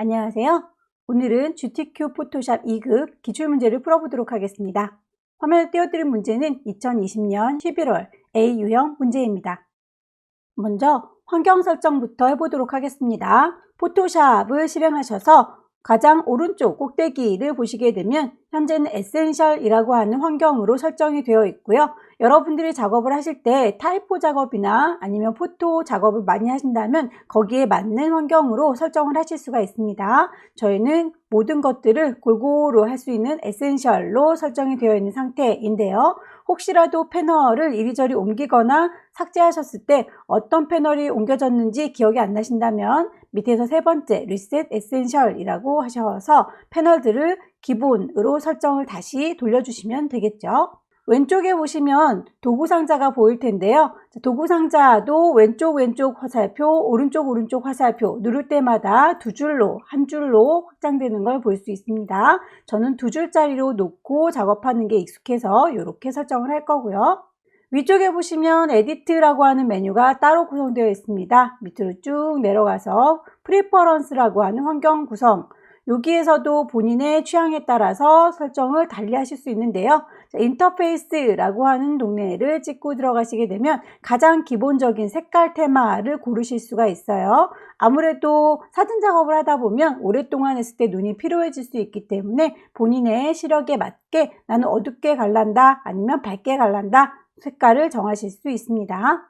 안녕하세요. 오늘은 GTQ 포토샵 2급 기출문제를 풀어보도록 하겠습니다. 화면에 띄워드린 문제는 2020년 11월 A 유형 문제입니다. 먼저 환경 설정부터 해보도록 하겠습니다. 포토샵을 실행하셔서 가장 오른쪽 꼭대기를 보시게 되면 현재는 에센셜이라고 하는 환경으로 설정이 되어 있고요. 여러분들이 작업을 하실 때 타이포 작업이나 아니면 포토 작업을 많이 하신다면 거기에 맞는 환경으로 설정을 하실 수가 있습니다. 저희는 모든 것들을 골고루 할 수 있는 에센셜로 설정이 되어 있는 상태인데요. 혹시라도 패널을 이리저리 옮기거나 삭제하셨을 때 어떤 패널이 옮겨졌는지 기억이 안 나신다면 밑에서 세 번째 리셋 에센셜이라고 하셔서 패널들을 기본으로 설정을 다시 돌려주시면 되겠죠. 왼쪽에 보시면 도구 상자가 보일 텐데요. 도구 상자도 왼쪽 화살표, 오른쪽 화살표 누를 때마다 두 줄로, 한 줄로 확장되는 걸 볼 수 있습니다. 저는 두 줄짜리로 놓고 작업하는 게 익숙해서 이렇게 설정을 할 거고요. 위쪽에 보시면 에디트라고 하는 메뉴가 따로 구성되어 있습니다. 밑으로 쭉 내려가서 프리퍼런스라고 하는 환경 구성, 여기에서도 본인의 취향에 따라서 설정을 달리 하실 수 있는데요. 인터페이스라고 하는 동네를 찍고 들어가시게 되면 가장 기본적인 색깔 테마를 고르실 수가 있어요. 아무래도 사진 작업을 하다 보면 오랫동안 했을 때 눈이 피로해질 수 있기 때문에 본인의 시력에 맞게 나는 어둡게 갈란다 아니면 밝게 갈란다 색깔을 정하실 수 있습니다.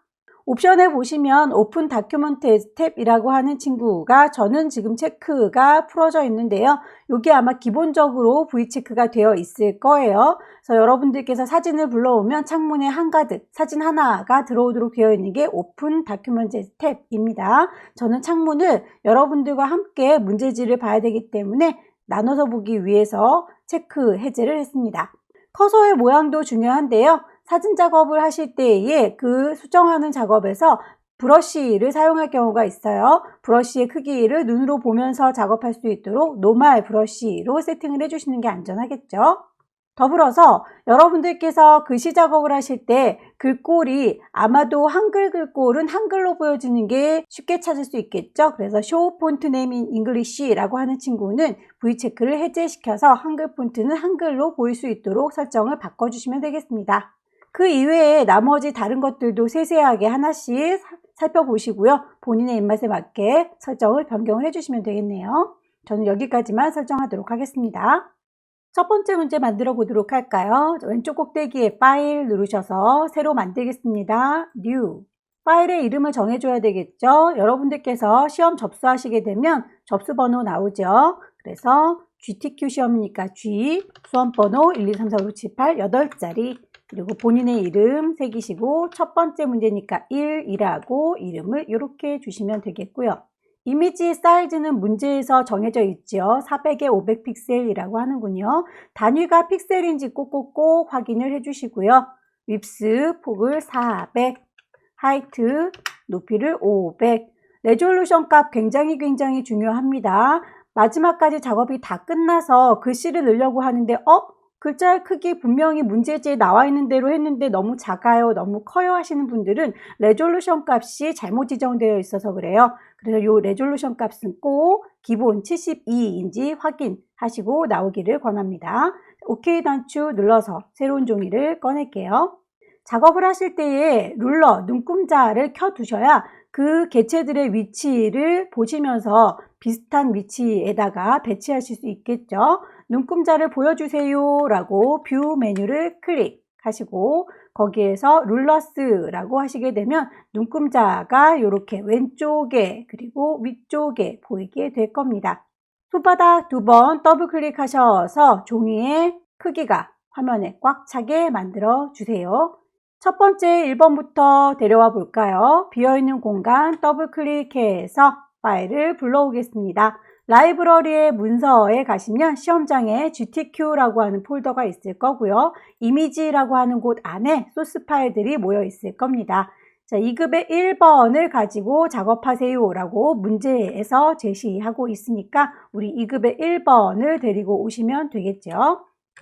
옵션에 보시면 오픈 다큐먼트 스텝이라고 하는 친구가 저는 지금 체크가 풀어져 있는데요. 이게 아마 기본적으로 V체크가 되어 있을 거예요. 그래서 여러분들께서 사진을 불러오면 창문에 한가득 사진 하나가 들어오도록 되어 있는 게 오픈 다큐먼트 스텝입니다. 저는 창문을 여러분들과 함께 문제지를 봐야 되기 때문에 나눠서 보기 위해서 체크 해제를 했습니다. 커서의 모양도 중요한데요. 사진 작업을 하실 때에 그 수정하는 작업에서 브러쉬를 사용할 경우가 있어요. 브러쉬의 크기를 눈으로 보면서 작업할 수 있도록 노멀 브러쉬로 세팅을 해주시는 게 안전하겠죠. 더불어서 여러분들께서 글씨 작업을 하실 때 글꼴이 아마도 한글 글꼴은 한글로 보여지는 게 쉽게 찾을 수 있겠죠. 그래서 Show Font Name in English라고 하는 친구는 V체크를 해제시켜서 한글 폰트는 한글로 보일 수 있도록 설정을 바꿔주시면 되겠습니다. 그 이외에 나머지 다른 것들도 세세하게 하나씩 살펴보시고요. 본인의 입맛에 맞게 설정을 변경을 해주시면 되겠네요. 저는 여기까지만 설정하도록 하겠습니다. 첫 번째 문제 만들어 보도록 할까요? 왼쪽 꼭대기에 파일 누르셔서 새로 만들겠습니다. New. 파일의 이름을 정해줘야 되겠죠? 여러분들께서 시험 접수하시게 되면 접수번호 나오죠? 그래서 GTQ 시험이니까 G, 수험번호 1, 2, 3, 4, 5, 6, 7, 8, 8자리 그리고 본인의 이름 새기시고 첫 번째 문제니까 1이라고 이름을 이렇게 주시면 되겠고요. 이미지 사이즈는 문제에서 정해져 있죠. 400에 500픽셀이라고 하는군요. 단위가 픽셀인지 꼭꼭꼭 확인을 해주시고요. 윕스 폭을 400, 하이트 높이를 500, 레졸루션 값 굉장히 중요합니다. 마지막까지 작업이 다 끝나서 글씨를 넣으려고 하는데 글자의 크기 분명히 문제지에 나와 있는 대로 했는데 너무 작아요, 너무 커요 하시는 분들은 레졸루션 값이 잘못 지정되어 있어서 그래요. 그래서 이 레졸루션 값은 꼭 기본 72인지 확인하시고 나오기를 권합니다. OK 단추 눌러서 새로운 종이를 꺼낼게요. 작업을 하실 때에 룰러, 눈금자를 켜두셔야 그 개체들의 위치를 보시면서 비슷한 위치에다가 배치하실 수 있겠죠. 눈금자를 보여주세요 라고 뷰 메뉴를 클릭하시고 거기에서 룰러스라고 하시게 되면 눈금자가 이렇게 왼쪽에 그리고 위쪽에 보이게 될 겁니다. 손바닥 2번 더블 클릭하셔서 종이의 크기가 화면에 꽉 차게 만들어 주세요. 첫 번째 1번부터 데려와 볼까요? 비어있는 공간 더블 클릭해서 파일을 불러오겠습니다. 라이브러리의 문서에 가시면 시험장에 GTQ라고 하는 폴더가 있을 거고요. 이미지라고 하는 곳 안에 소스 파일들이 모여 있을 겁니다. 자, 2급의 1번을 가지고 작업하세요 라고 문제에서 제시하고 있으니까 우리 2급의 1번을 데리고 오시면 되겠죠.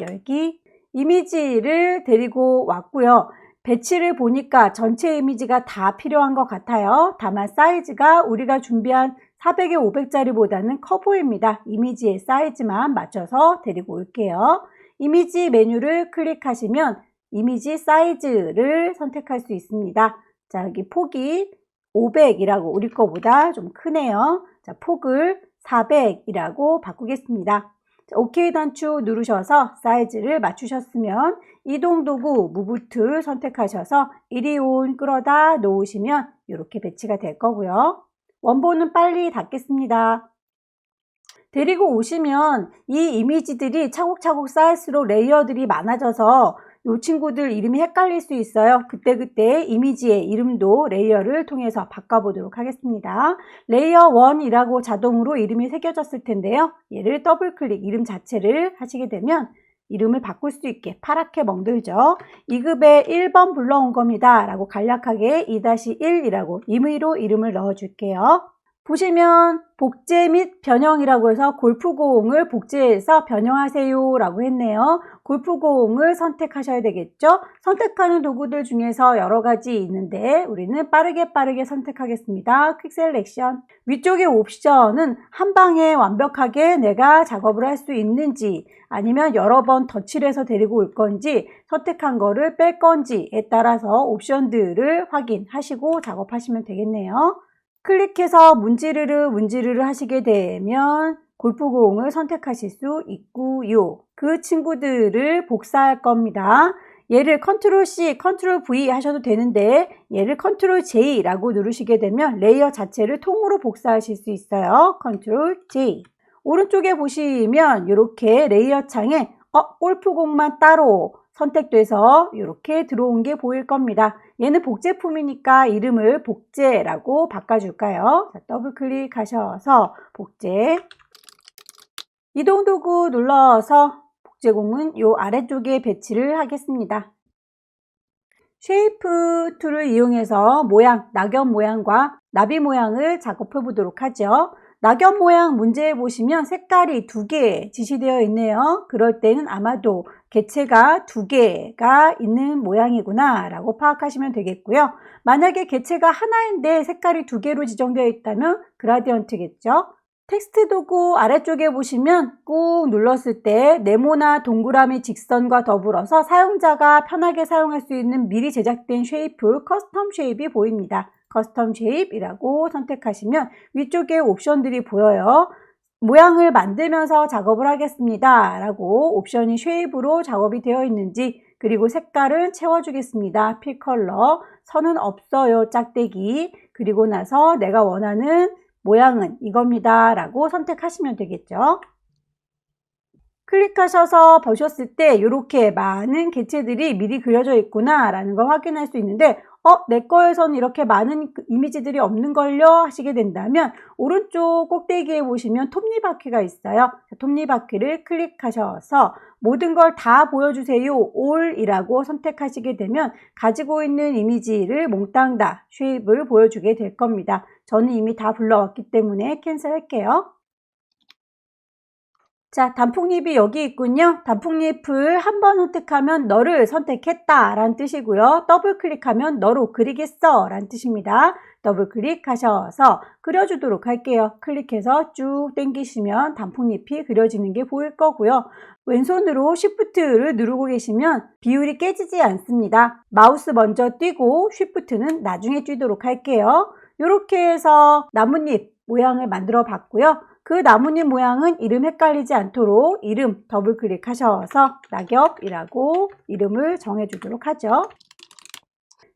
여기 이미지를 데리고 왔고요. 배치를 보니까 전체 이미지가 다 필요한 것 같아요. 다만 사이즈가 우리가 준비한 400에 500짜리보다는 커 보입니다. 이미지의 사이즈만 맞춰서 데리고 올게요. 이미지 메뉴를 클릭하시면 이미지 사이즈를 선택할 수 있습니다. 자, 여기 폭이 500이라고 우리 거보다 좀 크네요. 자, 폭을 400이라고 바꾸겠습니다. 자, OK 단추 누르셔서 사이즈를 맞추셨으면 이동 도구 무브 툴 선택하셔서 이리 온 끌어다 놓으시면 이렇게 배치가 될 거고요. 원본은 빨리 닫겠습니다. 데리고 오시면 이 이미지들이 차곡차곡 쌓일수록 레이어들이 많아져서 이 친구들 이름이 헷갈릴 수 있어요. 그때그때 이미지의 이름도 레이어를 통해서 바꿔보도록 하겠습니다. 레이어 1이라고 자동으로 이름이 새겨졌을 텐데요. 얘를 더블클릭 이름 자체를 하시게 되면 이름을 바꿀 수 있게 파랗게 멍들죠. 2급에 1번 불러온 겁니다. 라고 간략하게 2-1이라고 임의로 이름을 넣어줄게요. 보시면 복제 및 변형이라고 해서 골프공을 복제해서 변형하세요 라고 했네요. 골프공을 선택하셔야 되겠죠. 선택하는 도구들 중에서 여러 가지 있는데 우리는 빠르게 선택하겠습니다. 퀵 셀렉션. 위쪽의 옵션은 한 방에 완벽하게 내가 작업을 할 수 있는지 아니면 여러 번 터치를 해서 데리고 올 건지 선택한 거를 뺄 건지에 따라서 옵션들을 확인하시고 작업하시면 되겠네요. 클릭해서 문지르르 하시게 되면 골프공을 선택하실 수 있고요. 그 친구들을 복사할 겁니다. 얘를 컨트롤 C, 컨트롤 V 하셔도 되는데 얘를 컨트롤 J라고 누르시게 되면 레이어 자체를 통으로 복사하실 수 있어요. 컨트롤 J. 오른쪽에 보시면 이렇게 레이어 창에 골프공만 따로 선택돼서 이렇게 들어온 게 보일 겁니다. 얘는 복제품이니까 이름을 복제라고 바꿔줄까요? 자, 더블 클릭하셔서 복제. 이동 도구 눌러서 복제공은 이 아래쪽에 배치를 하겠습니다. 쉐이프 툴을 이용해서 모양, 낙엽 모양과 나비 모양을 작업해 보도록 하죠. 낙엽 모양 문제에 보시면 색깔이 2개 지시되어 있네요. 그럴 때는 아마도 개체가 2개가 있는 모양이구나 라고 파악하시면 되겠고요. 만약에 개체가 하나인데 색깔이 2개로 지정되어 있다면 그라디언트겠죠. 텍스트 도구 아래쪽에 보시면 꾹 눌렀을 때 네모나 동그라미 직선과 더불어서 사용자가 편하게 사용할 수 있는 미리 제작된 쉐이프, 커스텀 쉐입이 보입니다. 커스텀 쉐입이라고 선택하시면 위쪽에 옵션들이 보여요. 모양을 만들면서 작업을 하겠습니다 라고 옵션이 쉐입으로 작업이 되어 있는지 그리고 색깔은 채워주겠습니다. 필 컬러, 선은 없어요. 짝대기. 그리고 나서 내가 원하는 모양은 이겁니다 라고 선택하시면 되겠죠. 클릭하셔서 보셨을 때 이렇게 많은 개체들이 미리 그려져 있구나 라는 걸 확인할 수 있는데 내 거에서는 이렇게 많은 이미지들이 없는걸요 하시게 된다면 오른쪽 꼭대기에 보시면 톱니바퀴가 있어요. 톱니바퀴를 클릭하셔서 모든 걸 다 보여주세요. all이라고 선택하시게 되면 가지고 있는 이미지를 몽땅 다 쉐입을 보여주게 될 겁니다. 저는 이미 다 불러왔기 때문에 캔슬할게요. 자, 단풍잎이 여기 있군요. 단풍잎을 한번 선택하면 너를 선택했다 라는 뜻이고요. 더블 클릭하면 너로 그리겠어 라는 뜻입니다. 더블 클릭하셔서 그려주도록 할게요. 클릭해서 쭉 당기시면 단풍잎이 그려지는 게 보일 거고요. 왼손으로 Shift를 누르고 계시면 비율이 깨지지 않습니다. 마우스 먼저 띄고 Shift는 나중에 띄도록 할게요. 이렇게 해서 나뭇잎 모양을 만들어 봤고요. 그 나뭇잎 모양은 이름 헷갈리지 않도록 이름 더블 클릭하셔서 낙엽이라고 이름을 정해주도록 하죠.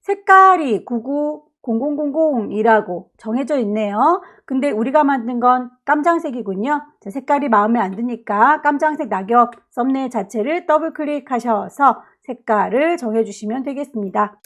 색깔이 990000이라고 정해져 있네요. 근데 우리가 만든 건 깜장색이군요. 자, 색깔이 마음에 안 드니까 깜장색 낙엽 썸네일 자체를 더블 클릭하셔서 색깔을 정해주시면 되겠습니다.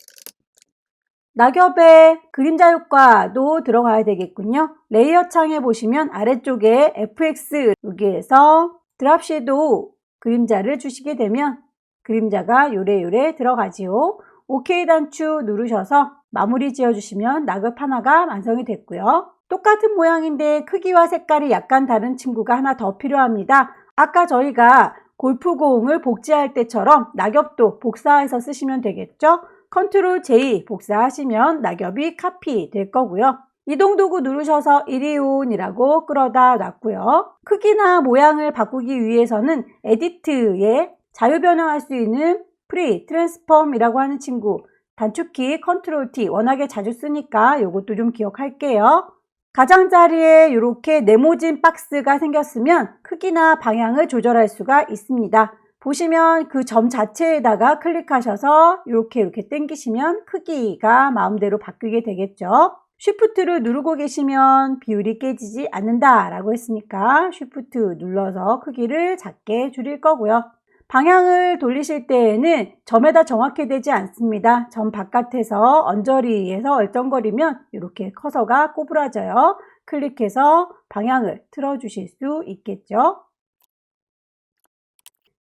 낙엽의 그림자 효과도 들어가야 되겠군요. 레이어 창에 보시면 아래쪽에 FX 여기에서 드랍 섀도우 그림자를 주시게 되면 그림자가 요래요래 들어가지요. OK 단추 누르셔서 마무리 지어주시면 낙엽 하나가 완성이 됐고요. 똑같은 모양인데 크기와 색깔이 약간 다른 친구가 하나 더 필요합니다. 아까 저희가 골프공을 복제할 때처럼 낙엽도 복사해서 쓰시면 되겠죠. 컨트롤 J 복사하시면 낙엽이 카피 될 거고요. 이동 도구 누르셔서 이리온이라고 끌어다 놨고요. 크기나 모양을 바꾸기 위해서는 에디트에 자유 변형할 수 있는 프리 트랜스폼이라고 하는 친구, 단축키 컨트롤 T 워낙에 자주 쓰니까 이것도 좀 기억할게요. 가장자리에 이렇게 네모진 박스가 생겼으면 크기나 방향을 조절할 수가 있습니다. 보시면 그 점 자체에다가 클릭하셔서 이렇게 당기시면 크기가 마음대로 바뀌게 되겠죠. 쉬프트를 누르고 계시면 비율이 깨지지 않는다 라고 했으니까 쉬프트 눌러서 크기를 작게 줄일 거고요. 방향을 돌리실 때에는 점에다 정확히 되지 않습니다. 점 바깥에서 언저리에서 얼쩡거리면 이렇게 커서가 꼬부라져요. 클릭해서 방향을 틀어주실 수 있겠죠.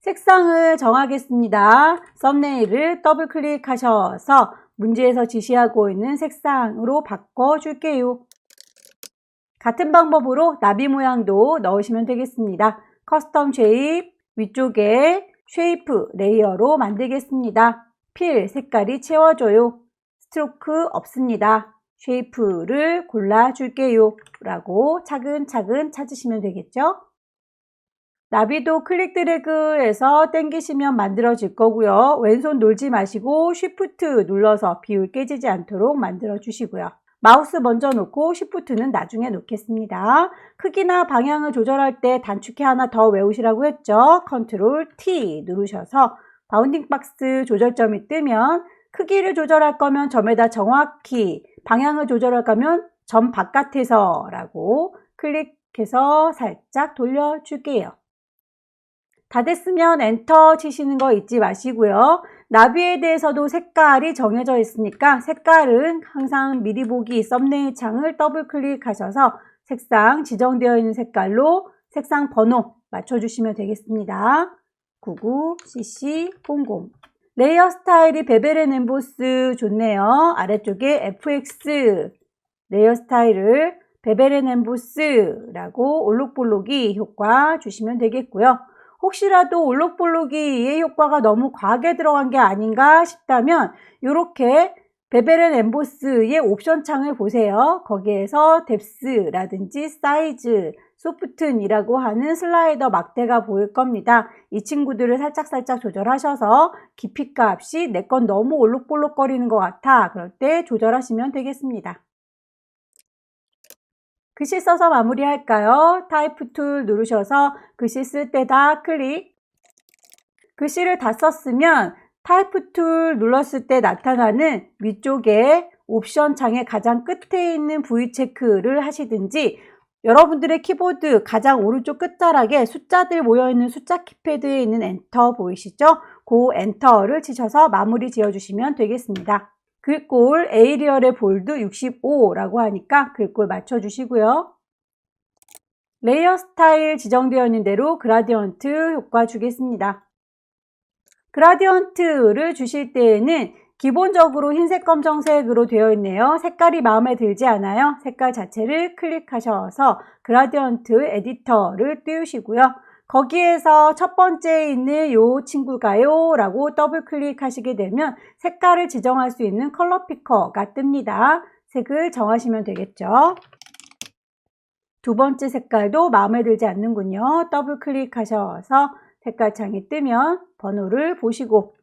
색상을 정하겠습니다. 썸네일을 더블 클릭하셔서 문제에서 지시하고 있는 색상으로 바꿔줄게요. 같은 방법으로 나비 모양도 넣으시면 되겠습니다. 커스텀 쉐입 위쪽에 쉐이프 레이어로 만들겠습니다. 필 색깔이 채워져요. 스트로크 없습니다. 쉐이프를 골라줄게요 라고 차근차근 찾으시면 되겠죠. 나비도 클릭 드래그해서 당기시면 만들어질 거고요. 왼손 놀지 마시고 쉬프트 눌러서 비율 깨지지 않도록 만들어 주시고요. 마우스 먼저 놓고 쉬프트는 나중에 놓겠습니다. 크기나 방향을 조절할 때 단축키 하나 더 외우시라고 했죠. 컨트롤 T 누르셔서 바운딩 박스 조절점이 뜨면 크기를 조절할 거면 점에다 정확히, 방향을 조절할 거면 점 바깥에서 라고 클릭해서 살짝 돌려줄게요. 다 됐으면 엔터 치시는 거 잊지 마시고요. 나비에 대해서도 색깔이 정해져 있으니까 색깔은 항상 미리 보기 썸네일 창을 더블 클릭하셔서 색상 지정되어 있는 색깔로 색상 번호 맞춰주시면 되겠습니다. 99cc00 레이어 스타일이 베벨 앤 엠보스 좋네요. 아래쪽에 FX 레이어 스타일을 베벨 앤 엠보스라고 올록볼록이 효과 주시면 되겠고요. 혹시라도 올록볼록이의 효과가 너무 과하게 들어간 게 아닌가 싶다면 이렇게 베벨 앤 엠보스의 옵션 창을 보세요. 거기에서 뎁스라든지 사이즈, 소프튼이라고 하는 슬라이더 막대가 보일 겁니다. 이 친구들을 살짝살짝 조절하셔서 깊이 값이 내 건 너무 올록볼록거리는 것 같아. 그럴 때 조절하시면 되겠습니다. 글씨 써서 마무리할까요? 타이프 툴 누르셔서 글씨 쓸 때다 클릭. 글씨를 다 썼으면 타이프 툴 눌렀을 때 나타나는 위쪽에 옵션 창의 가장 끝에 있는 V 체크를 하시든지 여러분들의 키보드 가장 오른쪽 끝자락에 숫자들 모여있는 숫자 키패드에 있는 엔터 보이시죠? 그 엔터를 치셔서 마무리 지어주시면 되겠습니다. 글꼴 에이리얼의 볼드 65라고 하니까 글꼴 맞춰주시고요. 레이어 스타일 지정되어 있는 대로 그라디언트 효과 주겠습니다. 그라디언트를 주실 때에는 기본적으로 흰색, 검정색으로 되어 있네요. 색깔이 마음에 들지 않아요? 색깔 자체를 클릭하셔서 그라디언트 에디터를 띄우시고요. 거기에서 첫 번째에 있는 요 친구가요 라고 더블 클릭하시게 되면 색깔을 지정할 수 있는 컬러 피커가 뜹니다. 색을 정하시면 되겠죠. 두 번째 색깔도 마음에 들지 않는군요. 더블 클릭하셔서 색깔 창이 뜨면 번호를 보시고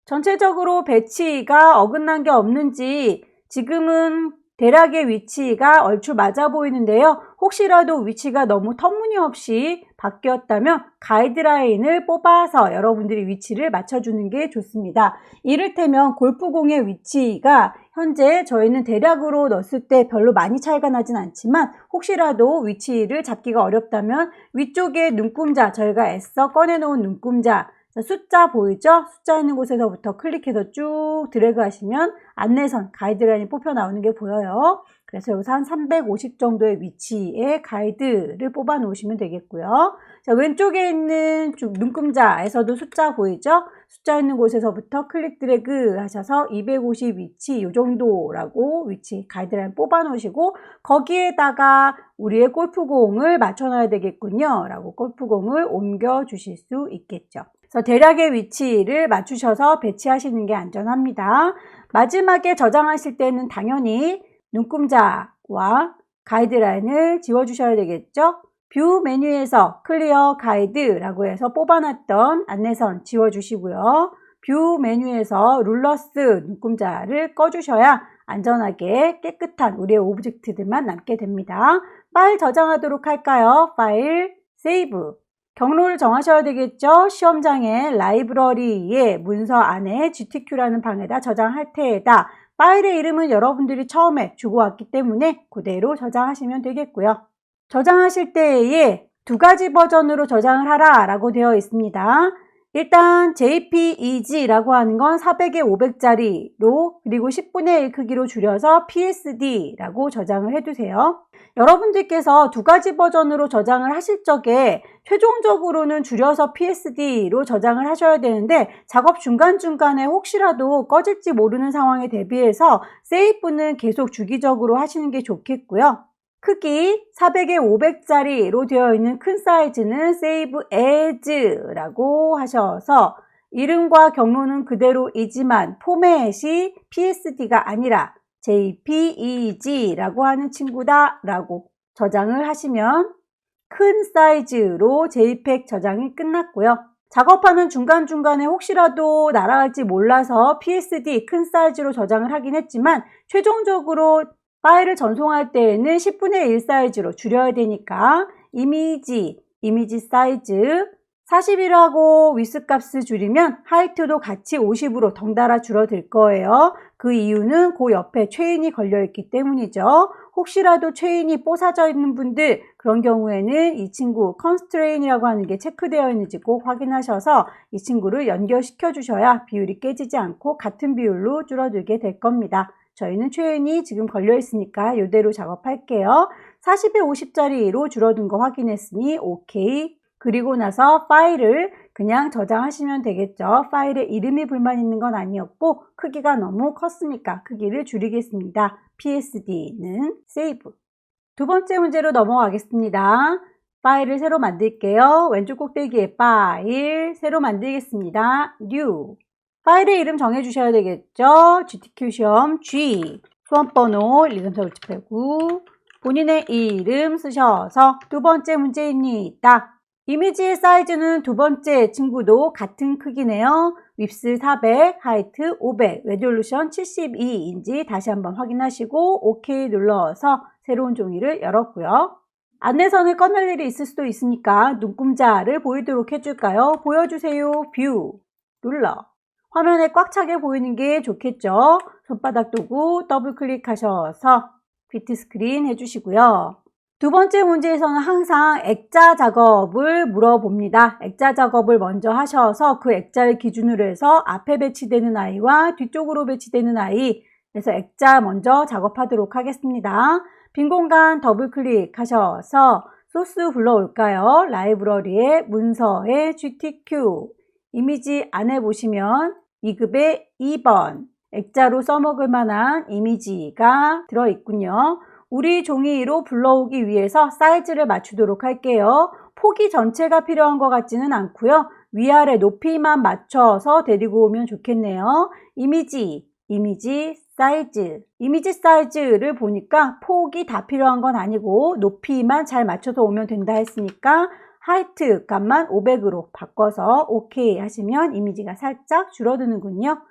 전체적으로 배치가 어긋난 게 없는지 지금은 대략의 위치가 얼추 맞아 보이는데요. 혹시라도 위치가 너무 터무니없이 바뀌었다면 가이드라인을 뽑아서 여러분들이 위치를 맞춰주는 게 좋습니다. 이를테면 골프공의 위치가 현재 저희는 대략으로 넣었을 때 별로 많이 차이가 나진 않지만 혹시라도 위치를 잡기가 어렵다면 위쪽에 눈금자, 저희가 애써 꺼내놓은 눈금자 숫자 보이죠? 숫자 있는 곳에서부터 클릭해서 쭉 드래그 하시면 안내선, 가이드라인이 뽑혀 나오는 게 보여요. 그래서 여기서 한 350 정도의 위치의 가이드를 뽑아 놓으시면 되겠고요. 자, 왼쪽에 있는 눈금자에서도 숫자 보이죠? 숫자 있는 곳에서부터 클릭 드래그 하셔서 250 위치 이 정도라고 위치 가이드라인 뽑아 놓으시고 거기에다가 우리의 골프공을 맞춰 놔야 되겠군요 라고 골프공을 옮겨 주실 수 있겠죠. 그래서 대략의 위치를 맞추셔서 배치하시는 게 안전합니다. 마지막에 저장하실 때는 당연히 눈금자와 가이드라인을 지워주셔야 되겠죠. 뷰 메뉴에서 클리어 가이드라고 해서 뽑아놨던 안내선 지워주시고요. 뷰 메뉴에서 룰러스 눈금자를 꺼주셔야 안전하게 깨끗한 우리의 오브젝트들만 남게 됩니다. 파일 저장하도록 할까요? 파일, 세이브. 경로를 정하셔야 되겠죠? 시험장에 라이브러리의 문서 안에 GTQ라는 방에다 저장할 테에다 파일의 이름은 여러분들이 처음에 주고 왔기 때문에 그대로 저장하시면 되겠고요. 저장하실 때에 두 가지 버전으로 저장을 하라 라고 되어 있습니다. 일단 JPEG라고 하는 건 400에 500짜리로 그리고 10분의 1 크기로 줄여서 PSD라고 저장을 해두세요. 여러분들께서 두 가지 버전으로 저장을 하실 적에 최종적으로는 줄여서 PSD로 저장을 하셔야 되는데 작업 중간중간에 혹시라도 꺼질지 모르는 상황에 대비해서 세이브는 계속 주기적으로 하시는 게 좋겠고요. 크기 400에 500짜리로 되어 있는 큰 사이즈는 Save As라고 하셔서 이름과 경로는 그대로이지만 포맷이 PSD가 아니라 JPEG라고 하는 친구다 라고 저장을 하시면 큰 사이즈로 JPEG 저장이 끝났고요. 작업하는 중간중간에 혹시라도 날아갈지 몰라서 PSD 큰 사이즈로 저장을 하긴 했지만 최종적으로 파일을 전송할 때에는 10분의 1 사이즈로 줄여야 되니까 이미지 사이즈 41하고 위스 값을 줄이면 하이트도 같이 50으로 덩달아 줄어들 거예요. 그 이유는 그 옆에 체인이 걸려있기 때문이죠. 혹시라도 체인이 뽀사져 있는 분들 그런 경우에는 이 친구 컨스트레인이라고 하는 게 체크되어 있는지 꼭 확인하셔서 이 친구를 연결시켜 주셔야 비율이 깨지지 않고 같은 비율로 줄어들게 될 겁니다. 저희는 체인이 지금 걸려 있으니까 이대로 작업할게요. 40에 50짜리로 줄어든 거 확인했으니 오케이. 그리고 나서 파일을 그냥 저장하시면 되겠죠. 파일에 이름이 불만 있는 건 아니었고 크기가 너무 컸으니까 크기를 줄이겠습니다. PSD는 세이브. 두 번째 문제로 넘어가겠습니다. 파일을 새로 만들게요. 왼쪽 꼭대기에 파일, 새로 만들겠습니다. New. 파일의 이름 정해주셔야 되겠죠. GTQ 시험 G. 수험번호 1235789. 본인의 이름 쓰셔서 두 번째 문제입니다. 이미지의 사이즈는 두 번째 친구도 같은 크기네요. 윕스 400, 하이트 500, 레졸루션 72인지 다시 한번 확인하시고 OK 눌러서 새로운 종이를 열었고요. 안내선을 꺼낼 일이 있을 수도 있으니까 눈금자를 보이도록 해줄까요? 보여주세요. 뷰 눌러. 화면에 꽉 차게 보이는 게 좋겠죠? 손바닥 도구 더블 클릭하셔서 피트 스크린 해주시고요. 두 번째 문제에서는 항상 액자 작업을 물어봅니다. 액자 작업을 먼저 하셔서 그 액자를 기준으로 해서 앞에 배치되는 아이와 뒤쪽으로 배치되는 아이 그래서 액자 먼저 작업하도록 하겠습니다. 빈 공간 더블 클릭하셔서 소스 불러올까요? 라이브러리의 문서의 GTQ 이미지 안에 보시면 2급의 2번 액자로 써먹을 만한 이미지가 들어있군요. 우리 종이로 불러오기 위해서 사이즈를 맞추도록 할게요. 폭이 전체가 필요한 것 같지는 않고요. 위아래 높이만 맞춰서 데리고 오면 좋겠네요. 이미지 사이즈. 이미지 사이즈를 보니까 폭이 다 필요한 건 아니고 높이만 잘 맞춰서 오면 된다 했으니까 하이트 값만 500으로 바꿔서 OK 하시면 이미지가 살짝 줄어드는군요.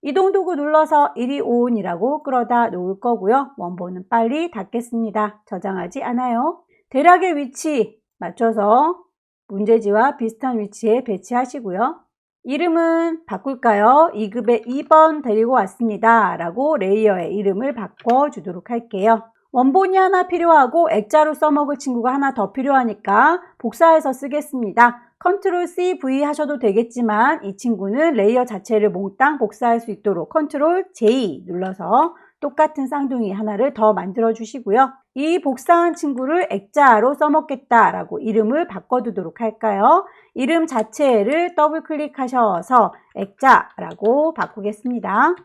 이동 도구 눌러서 이리 온이라고 끌어다 놓을 거고요. 원본은 빨리 닫겠습니다. 저장하지 않아요. 대략의 위치 맞춰서 문제지와 비슷한 위치에 배치하시고요. 이름은 바꿀까요? 2급의 2번 데리고 왔습니다. 라고 레이어의 이름을 바꿔주도록 할게요. 원본이 하나 필요하고 액자로 써먹을 친구가 하나 더 필요하니까 복사해서 쓰겠습니다. 컨트롤 C, V 하셔도 되겠지만 이 친구는 레이어 자체를 몽땅 복사할 수 있도록 컨트롤 J 눌러서 똑같은 쌍둥이 하나를 더 만들어 주시고요. 이 복사한 친구를 액자로 써먹겠다라고 이름을 바꿔두도록 할까요? 이름 자체를 더블 클릭하셔서 액자라고 바꾸겠습니다.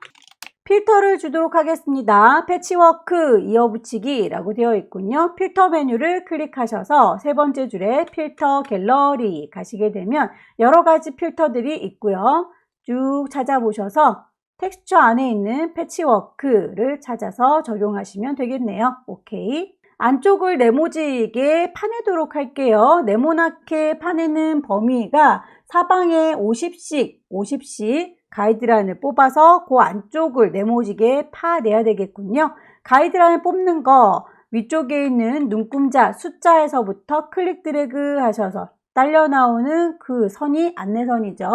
필터를 주도록 하겠습니다. 패치워크 이어붙이기라고 되어 있군요. 필터 메뉴를 클릭하셔서 세 번째 줄에 필터 갤러리 가시게 되면 여러 가지 필터들이 있고요. 쭉 찾아보셔서 텍스처 안에 있는 패치워크를 찾아서 적용하시면 되겠네요. 오케이. 안쪽을 네모지게 파내도록 할게요. 네모나게 파내는 범위가 사방에 50씩 가이드라인을 뽑아서 그 안쪽을 네모지게 파내야 되겠군요. 가이드라인 뽑는 거 위쪽에 있는 눈금자 숫자에서부터 클릭 드래그 하셔서 딸려 나오는 그 선이 안내선이죠.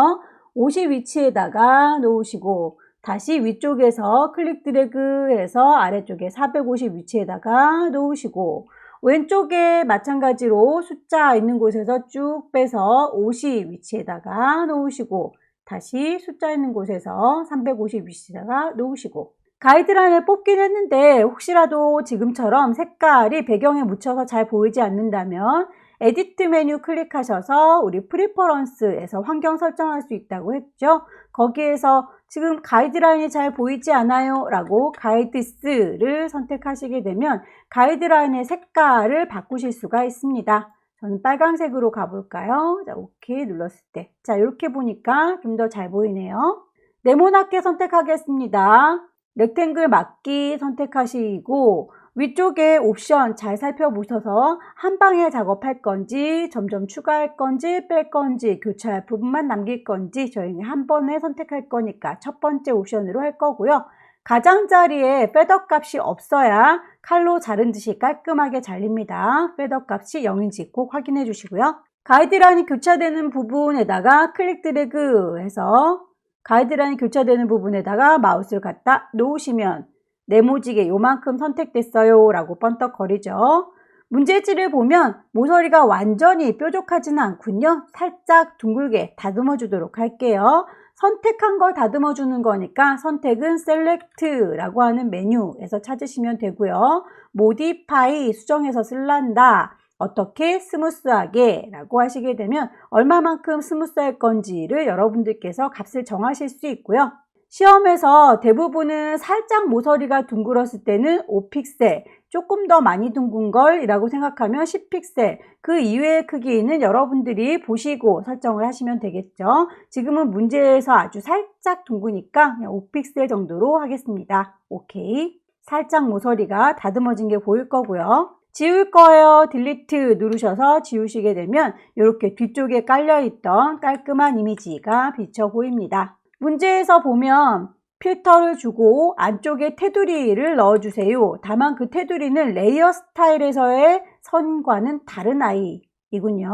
50 위치에다가 놓으시고 다시 위쪽에서 클릭 드래그 해서 아래쪽에 450 위치에다가 놓으시고 왼쪽에 마찬가지로 숫자 있는 곳에서 쭉 빼서 50 위치에다가 놓으시고 다시 숫자 있는 곳에서 350 위치에다가 놓으시고 가이드라인을 뽑긴 했는데 혹시라도 지금처럼 색깔이 배경에 묻혀서 잘 보이지 않는다면 에디트 메뉴 클릭하셔서 우리 프리퍼런스에서 환경 설정할 수 있다고 했죠. 거기에서 지금 가이드라인이 잘 보이지 않아요 라고 가이드스를 선택하시게 되면 가이드라인의 색깔을 바꾸실 수가 있습니다. 저는 빨간색으로 가볼까요? 자, 오케이 눌렀을 때. 자, 이렇게 보니까 좀 더 잘 보이네요. 네모나게 선택하겠습니다. 렉탱글 막기 선택하시고 위쪽에 옵션 잘 살펴보셔서 한 방에 작업할 건지 점점 추가할 건지 뺄 건지 교차할 부분만 남길 건지 저희는 한 번에 선택할 거니까 첫 번째 옵션으로 할 거고요. 가장자리에 패더 값이 없어야 칼로 자른 듯이 깔끔하게 잘립니다. 패더 값이 0인지 꼭 확인해 주시고요. 가이드라인이 교차되는 부분에다가 클릭 드래그 해서 가이드라인이 교차되는 부분에다가 마우스를 갖다 놓으시면 네모지게 요만큼 선택됐어요 라고 번떡거리죠. 문제지를 보면 모서리가 완전히 뾰족하지는 않군요. 살짝 둥글게 다듬어 주도록 할게요. 선택한 걸 다듬어 주는 거니까 선택은 셀렉트라고 하는 메뉴에서 찾으시면 되고요. 모디파이 수정해서 쓸란다. 어떻게 스무스하게 라고 하시게 되면 얼마만큼 스무스할 건지를 여러분들께서 값을 정하실 수 있고요. 시험에서 대부분은 살짝 모서리가 둥글었을 때는 5픽셀, 조금 더 많이 둥근 걸 이라고 생각하면 10픽셀, 그 이외의 크기는 여러분들이 보시고 설정을 하시면 되겠죠. 지금은 문제에서 아주 살짝 둥그니까 그냥 5픽셀 정도로 하겠습니다. 오케이. 살짝 모서리가 다듬어진 게 보일 거고요. 지울 거예요. 딜리트 누르셔서 지우시게 되면 이렇게 뒤쪽에 깔려있던 깔끔한 이미지가 비쳐 보입니다. 문제에서 보면 필터를 주고 안쪽에 테두리를 넣어주세요. 다만 그 테두리는 레이어 스타일에서의 선과는 다른 아이이군요.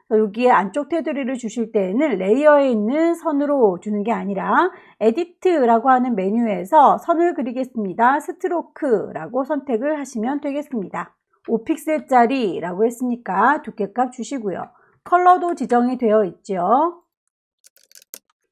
여기에 안쪽 테두리를 주실 때에는 레이어에 있는 선으로 주는 게 아니라 에디트라고 하는 메뉴에서 선을 그리겠습니다. 스트로크라고 선택을 하시면 되겠습니다. 5픽셀짜리라고 했으니까 두께값 주시고요. 컬러도 지정이 되어 있죠.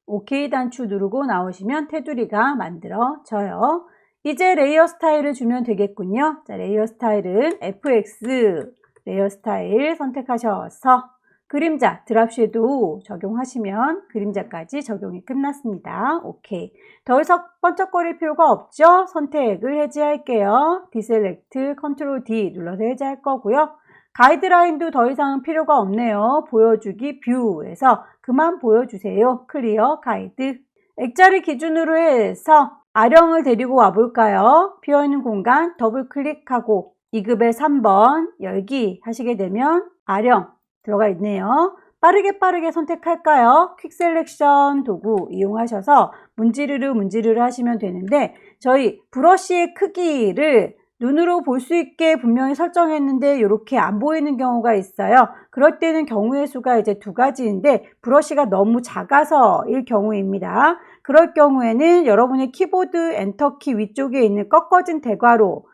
OK 단추 누르고 나오시면 테두리가 만들어져요. 이제 레이어 스타일을 주면 되겠군요. 자, 레이어 스타일은 FX 레이어 스타일 선택하셔서 그림자 드랍 섀도우 적용하시면 그림자까지 적용이 끝났습니다. 오케이. 더 이상 번쩍거릴 필요가 없죠? 선택을 해제할게요. 디셀렉트 컨트롤 D 눌러서 해제할 거고요. 가이드라인도 더 이상 필요가 없네요. 보여주기 뷰에서 그만 보여주세요. 클리어 가이드. 액자를 기준으로 해서 아령을 데리고 와볼까요? 비어있는 공간 더블 클릭하고 2급의 3번 열기 하시게 되면 아령 들어가 있네요. 빠르게 선택할까요? 퀵 셀렉션 도구 이용하셔서 문지르르 하시면 되는데 저희 브러쉬의 크기를 눈으로 볼 수 있게 분명히 설정했는데 이렇게 안 보이는 경우가 있어요. 그럴 때는 경우의 수가 이제 두 가지인데 브러쉬가 너무 작아서일 경우입니다. 그럴 경우에는 여러분의 키보드 엔터키 위쪽에 있는 꺾어진 대괄호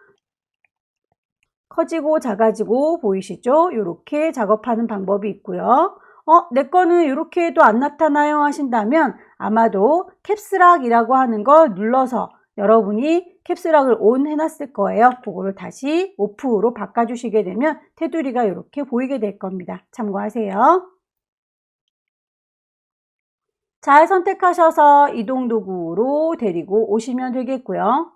커지고 작아지고 보이시죠? 이렇게 작업하는 방법이 있고요. 내 거는 이렇게 해도 안 나타나요 하신다면 아마도 캡스락이라고 하는 걸 눌러서 여러분이 캡스락을 ON 해놨을 거예요. 그거를 다시 OFF로 바꿔주시게 되면 테두리가 이렇게 보이게 될 겁니다. 참고하세요. 잘 선택하셔서 이동 도구로 데리고 오시면 되겠고요.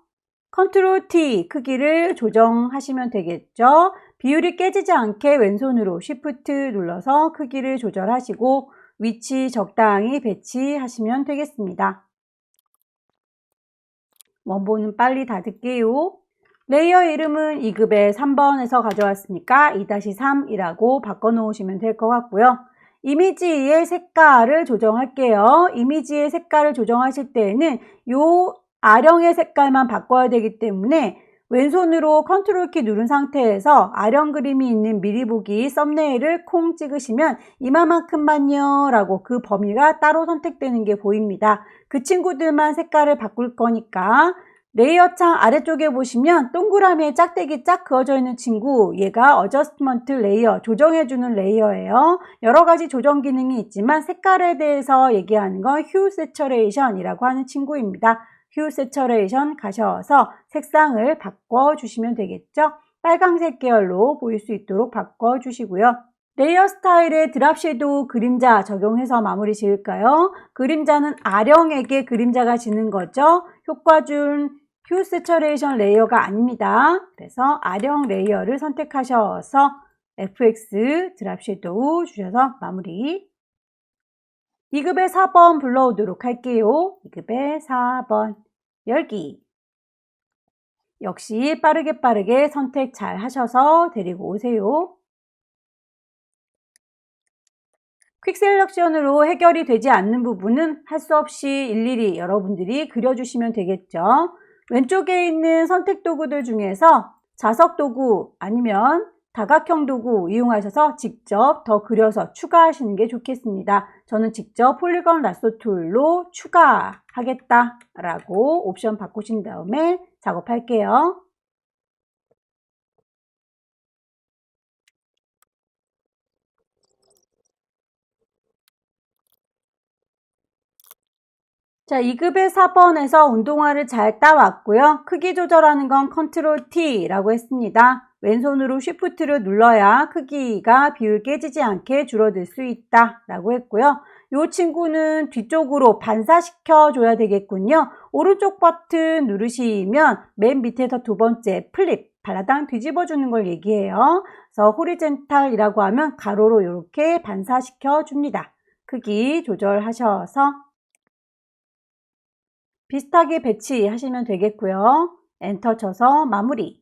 컨트롤 T 크기를 조정하시면 되겠죠. 비율이 깨지지 않게 왼손으로 Shift 눌러서 크기를 조절하시고 위치 적당히 배치하시면 되겠습니다. 원본은 빨리 닫을게요. 레이어 이름은 2급의 3번에서 가져왔으니까 2-3이라고 바꿔놓으시면 될 것 같고요. 이미지의 색깔을 조정할게요. 이미지의 색깔을 조정하실 때에는 요 아령의 색깔만 바꿔야 되기 때문에 왼손으로 컨트롤 키 누른 상태에서 아령 그림이 있는 미리 보기 썸네일을 콩 찍으시면 이만큼만요 라고 그 범위가 따로 선택되는 게 보입니다. 그 친구들만 색깔을 바꿀 거니까 레이어 창 아래쪽에 보시면 동그라미에 짝대기 짝 그어져 있는 친구, 얘가 어저스트먼트 레이어, 조정해주는 레이어예요. 여러 가지 조정 기능이 있지만 색깔에 대해서 얘기하는 건 휴 세처레이션이라고 하는 친구입니다. 휴 세처레이션 가셔서 색상을 바꿔주시면 되겠죠. 빨강색 계열로 보일 수 있도록 바꿔주시고요. 레이어 스타일에 드랍 섀도우 그림자 적용해서 마무리 지을까요? 그림자는 아령에게 그림자가 지는 거죠. 효과준 휴 세처레이션 레이어가 아닙니다. 그래서 아령 레이어를 선택하셔서 FX 드랍 섀도우 주셔서 마무리. 2급의 4번 불러오도록 할게요. 2급의 4번 열기. 역시 빠르게 선택 잘 하셔서 데리고 오세요. 퀵 셀렉션으로 해결이 되지 않는 부분은 할 수 없이 일일이 여러분들이 그려주시면 되겠죠. 왼쪽에 있는 선택 도구들 중에서 자석 도구 아니면 다각형 도구 이용하셔서 직접 더 그려서 추가하시는 게 좋겠습니다. 저는 직접 폴리건 라쏘 툴로 추가하겠다 라고 옵션 바꾸신 다음에 작업할게요. 자, 2급의 4번에서 운동화를 잘 따왔고요. 크기 조절하는 건 컨트롤 T라고 했습니다. 왼손으로 Shift를 눌러야 크기가 비율 깨지지 않게 줄어들 수 있다 라고 했고요. 이 친구는 뒤쪽으로 반사시켜 줘야 되겠군요. 오른쪽 버튼 누르시면 맨 밑에서 두 번째 플립, 발라당 뒤집어 주는 걸 얘기해요. 그래서 호리젠탈이라고 하면 가로로 이렇게 반사시켜 줍니다. 크기 조절하셔서 비슷하게 배치하시면 되겠고요. 엔터 쳐서 마무리.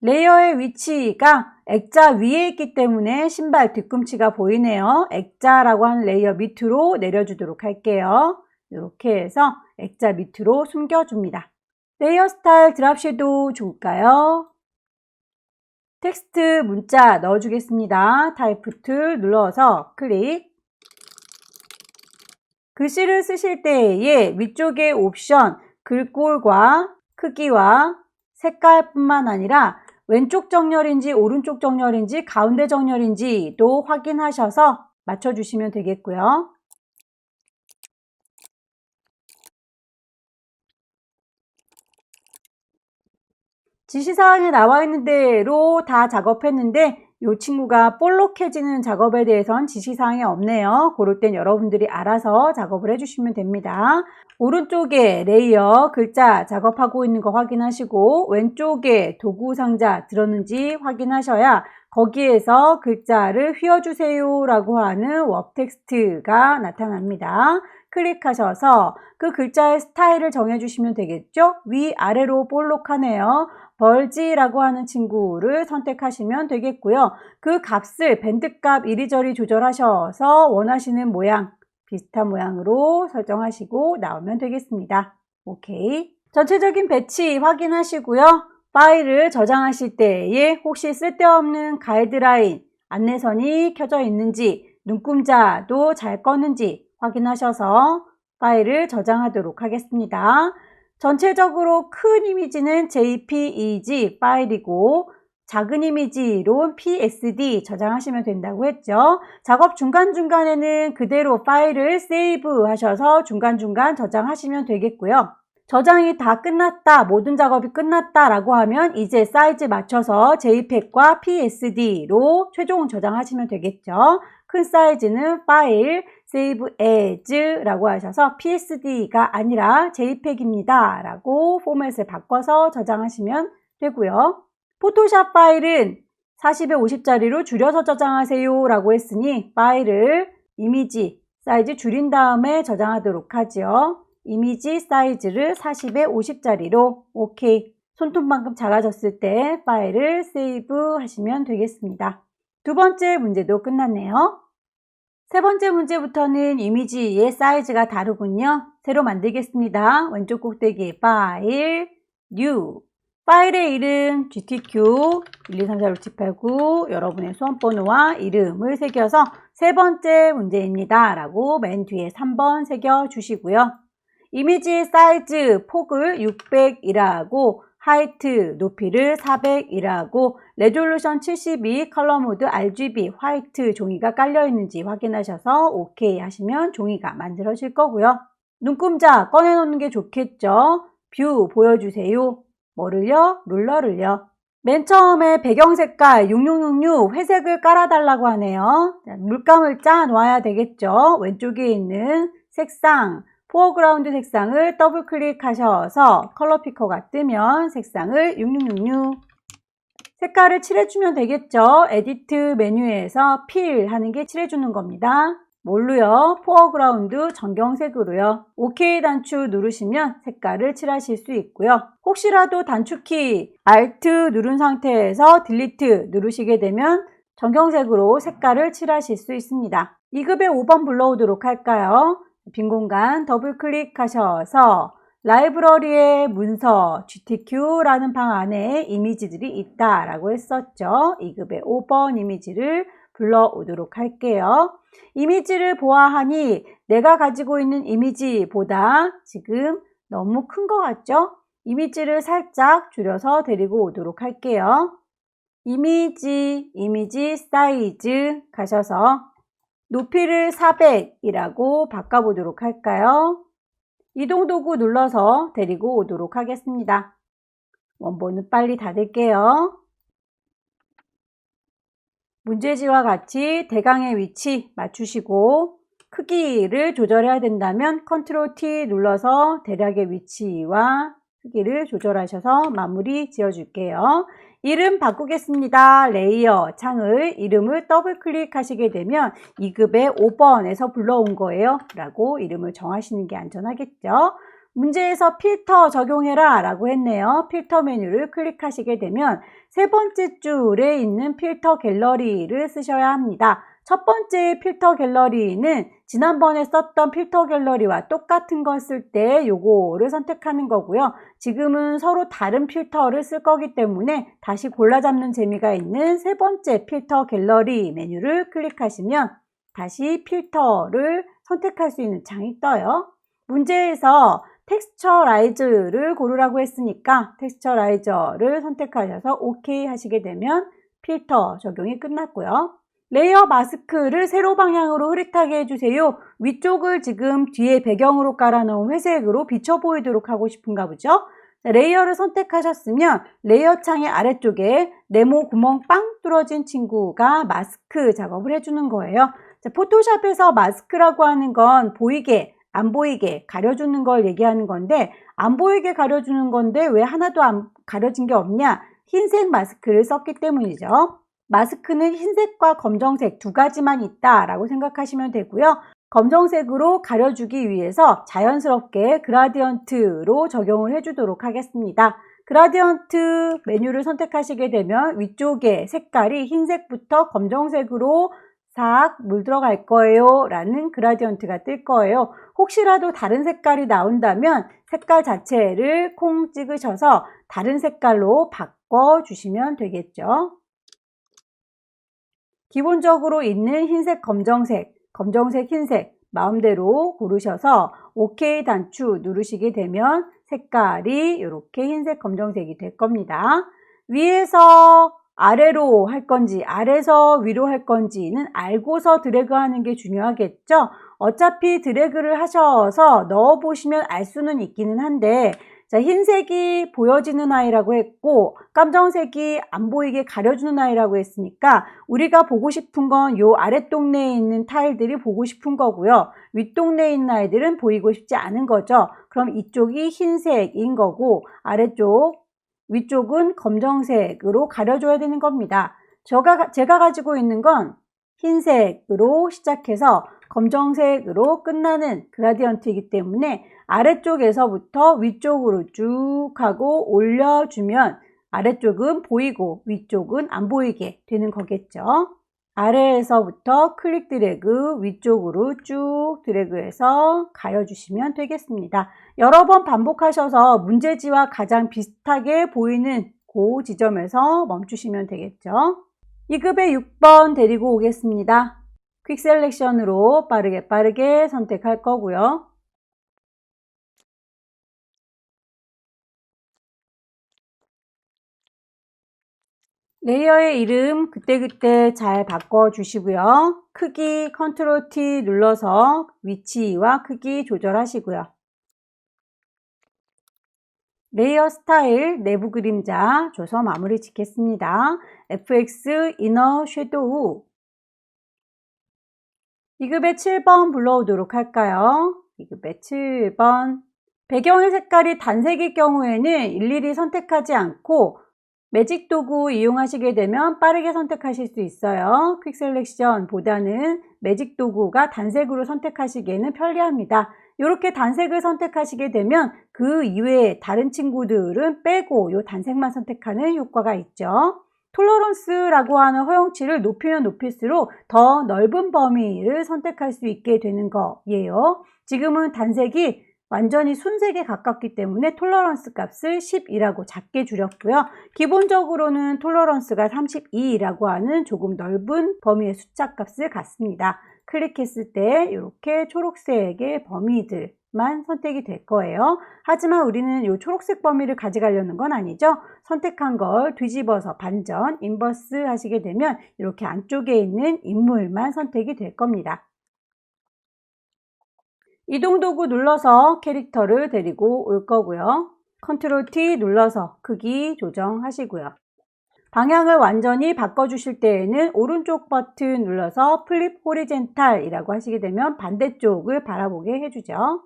레이어의 위치가 액자 위에 있기 때문에 신발 뒤꿈치가 보이네요. 액자라고 하는 레이어 밑으로 내려주도록 할게요. 이렇게 해서 액자 밑으로 숨겨줍니다. 레이어 스타일 드랍 섀도우 줄까요? 텍스트 문자 넣어주겠습니다. 타이프 툴 눌러서 클릭. 글씨를 쓰실 때에 위쪽의 옵션 글꼴과 크기와 색깔뿐만 아니라 왼쪽 정렬인지 오른쪽 정렬인지 가운데 정렬인지도 확인하셔서 맞춰주시면 되겠고요. 지시사항에 나와 있는 대로 다 작업했는데 이 친구가 볼록해지는 작업에 대해선 지시사항이 없네요. 그럴 땐 여러분들이 알아서 작업을 해주시면 됩니다. 오른쪽에 레이어 글자 작업하고 있는 거 확인하시고 왼쪽에 도구 상자 들었는지 확인하셔야 거기에서 글자를 휘어주세요 라고 하는 웹 텍스트가 나타납니다. 클릭하셔서 그 글자의 스타일을 정해주시면 되겠죠? 위아래로 볼록하네요. 벌지라고 하는 친구를 선택하시면 되겠고요. 그 값을 밴드값 이리저리 조절하셔서 원하시는 모양, 비슷한 모양으로 설정하시고 나오면 되겠습니다. 오케이. 전체적인 배치 확인하시고요. 파일을 저장하실 때에 혹시 쓸데없는 가이드라인, 안내선이 켜져 있는지, 눈금자도 잘 껐는지 확인하셔서 파일을 저장하도록 하겠습니다. 전체적으로 큰 이미지는 JPEG 파일이고 작은 이미지로 PSD 저장하시면 된다고 했죠. 작업 중간중간에는 그대로 파일을 세이브 하셔서 중간중간 저장하시면 되겠고요. 저장이 다 끝났다, 모든 작업이 끝났다 라고 하면 이제 사이즈 맞춰서 JPEG과 PSD로 최종 저장하시면 되겠죠. 큰 사이즈는 파일 save as라고 하셔서 PSD가 아니라 JPEG입니다 라고 포맷을 바꿔서 저장하시면 되고요. 포토샵 파일은 40에 50짜리로 줄여서 저장하세요 라고 했으니 파일을 이미지 사이즈 줄인 다음에 저장하도록 하죠. 이미지 사이즈를 40에 50짜리로 오케이. 손톱만큼 작아졌을 때 파일을 세이브 하시면 되겠습니다. 두 번째 문제도 끝났네요. 세 번째 문제부터는 이미지의 사이즈가 다르군요. 새로 만들겠습니다. 왼쪽 꼭대기 파일, 뉴. 파일의 이름 GTQ 123456789 여러분의 수험번호와 이름을 새겨서 세 번째 문제입니다 라고 맨 뒤에 3번 새겨 주시고요. 이미지 사이즈 폭을 600이라고 하이트 높이를 400이라고 레졸루션 72 컬러 모드 RGB 화이트 종이가 깔려 있는지 확인하셔서 오케이 하시면 종이가 만들어질 거고요. 눈금자 꺼내놓는 게 좋겠죠. 뷰 보여주세요. 뭐를요? 룰러를요. 맨 처음에 배경 색깔 6666 회색을 깔아달라고 하네요. 물감을 짜 놓아야 되겠죠. 왼쪽에 있는 색상 포어그라운드 색상을 더블 클릭하셔서 컬러 피커가 뜨면 색상을 6666 색깔을 칠해주면 되겠죠. 에디트 메뉴에서 필 하는 게 칠해주는 겁니다. 뭘로요? 포어그라운드 전경색으로요. OK 단추 누르시면 색깔을 칠하실 수 있고요. 혹시라도 단축키 Alt 누른 상태에서 딜리트 누르시게 되면 전경색으로 색깔을 칠하실 수 있습니다. 2급의 5번 불러오도록 할까요? 빈 공간 더블 클릭하셔서 라이브러리의 문서 GTQ라는 방 안에 이미지들이 있다라고 했었죠. 2급의 5번 이미지를 불러오도록 할게요. 이미지를 보아하니 내가 가지고 있는 이미지보다 지금 너무 큰 것 같죠? 이미지를 살짝 줄여서 데리고 오도록 할게요. 이미지 사이즈 가셔서 높이를 400이라고 바꿔보도록 할까요? 이동도구 눌러서 데리고 오도록 하겠습니다. 원본은 빨리 닫을게요. 문제지와 같이 대강의 위치 맞추시고 크기를 조절해야 된다면 컨트롤 T 눌러서 대략의 위치와 크기를 조절하셔서 마무리 지어줄게요. 이름 바꾸겠습니다. 레이어 창을 이름을 더블 클릭하시게 되면 2급의 5번에서 불러온 거예요 라고 이름을 정하시는 게 안전하겠죠. 문제에서 필터 적용해라 라고 했네요. 필터 메뉴를 클릭하시게 되면 세 번째 줄에 있는 필터 갤러리를 쓰셔야 합니다. 첫 번째 필터 갤러리는 지난번에 썼던 필터 갤러리와 똑같은 걸 쓸 때 요거를 선택하는 거고요. 지금은 서로 다른 필터를 쓸 거기 때문에 다시 골라 잡는 재미가 있는 세 번째 필터 갤러리 메뉴를 클릭하시면 다시 필터를 선택할 수 있는 창이 떠요. 문제에서 텍스처라이즈를 고르라고 했으니까 텍스처라이저를 선택하셔서 OK 하시게 되면 필터 적용이 끝났고요. 레이어 마스크를 세로 방향으로 흐릿하게 해주세요. 위쪽을 지금 뒤에 배경으로 깔아놓은 회색으로 비쳐 보이도록 하고 싶은가 보죠. 레이어를 선택하셨으면 레이어 창의 아래쪽에 네모 구멍 빵 뚫어진 친구가 마스크 작업을 해주는 거예요. 포토샵에서 마스크라고 하는 건 보이게 안 보이게 가려주는 걸 얘기하는 건데 안 보이게 가려주는 건데 왜 하나도 안 가려진 게 없냐? 흰색 마스크를 썼기 때문이죠. 마스크는 흰색과 검정색 두 가지만 있다라고 생각하시면 되고요. 검정색으로 가려주기 위해서 자연스럽게 그라디언트로 적용을 해주도록 하겠습니다. 그라디언트 메뉴를 선택하시게 되면 위쪽에 색깔이 흰색부터 검정색으로 싹 물들어갈 거예요 라는 그라디언트가 뜰 거예요. 혹시라도 다른 색깔이 나온다면 색깔 자체를 콩 찍으셔서 다른 색깔로 바꿔주시면 되겠죠. 기본적으로 있는 흰색, 검정색, 검정색, 흰색 마음대로 고르셔서 OK 단추 누르시게 되면 색깔이 이렇게 흰색, 검정색이 될 겁니다. 위에서 아래로 할 건지 아래에서 위로 할 건지는 알고서 드래그 하는 게 중요하겠죠. 어차피 드래그를 하셔서 넣어 보시면 알 수는 있기는 한데 자, 흰색이 보여지는 아이라고 했고 깜정색이 안 보이게 가려주는 아이라고 했으니까 우리가 보고 싶은 건 요 아랫 동네에 있는 타일들이 보고 싶은 거고요. 윗동네에 있는 아이들은 보이고 싶지 않은 거죠. 그럼 이쪽이 흰색인 거고 위쪽은 검정색으로 가려줘야 되는 겁니다. 제가 가지고 있는 건 흰색으로 시작해서 검정색으로 끝나는 그라디언트이기 때문에 아래쪽에서부터 위쪽으로 쭉 하고 올려주면 아래쪽은 보이고 위쪽은 안 보이게 되는 거겠죠. 아래에서부터 클릭 드래그 위쪽으로 쭉 드래그해서 가려주시면 되겠습니다. 여러 번 반복하셔서 문제지와 가장 비슷하게 보이는 그 지점에서 멈추시면 되겠죠. 2급의 6번 데리고 오겠습니다. 퀵 셀렉션으로 빠르게 선택할 거고요. 레이어의 이름 그때그때 잘 바꿔주시고요. 크기 컨트롤 T 눌러서 위치와 크기 조절하시고요. 레이어 스타일 내부 그림자 줘서 마무리 짓겠습니다. FX 이너 섀도우 2급의 7번 불러오도록 할까요? 2급의 7번 배경의 색깔이 단색일 경우에는 일일이 선택하지 않고 매직 도구 이용하시게 되면 빠르게 선택하실 수 있어요. 퀵 셀렉션보다는 매직 도구가 단색으로 선택하시기에는 편리합니다. 이렇게 단색을 선택하시게 되면 그 이외에 다른 친구들은 빼고 이 단색만 선택하는 효과가 있죠. 톨러런스라고 하는 허용치를 높이면 높일수록 더 넓은 범위를 선택할 수 있게 되는 거예요. 지금은 단색이 완전히 순색에 가깝기 때문에 톨러런스 값을 10이라고 작게 줄였고요. 기본적으로는 톨러런스가 32라고 하는 조금 넓은 범위의 숫자 값을 갖습니다. 클릭했을 때 이렇게 초록색의 범위들만 선택이 될 거예요. 하지만 우리는 이 초록색 범위를 가져가려는 건 아니죠. 선택한 걸 뒤집어서 반전, 인버스 하시게 되면 이렇게 안쪽에 있는 인물만 선택이 될 겁니다. 이동 도구 눌러서 캐릭터를 데리고 올 거고요. 컨트롤 T 눌러서 크기 조정하시고요. 방향을 완전히 바꿔주실 때에는 오른쪽 버튼 눌러서 플립 호리젠탈 이라고 하시게 되면 반대쪽을 바라보게 해주죠.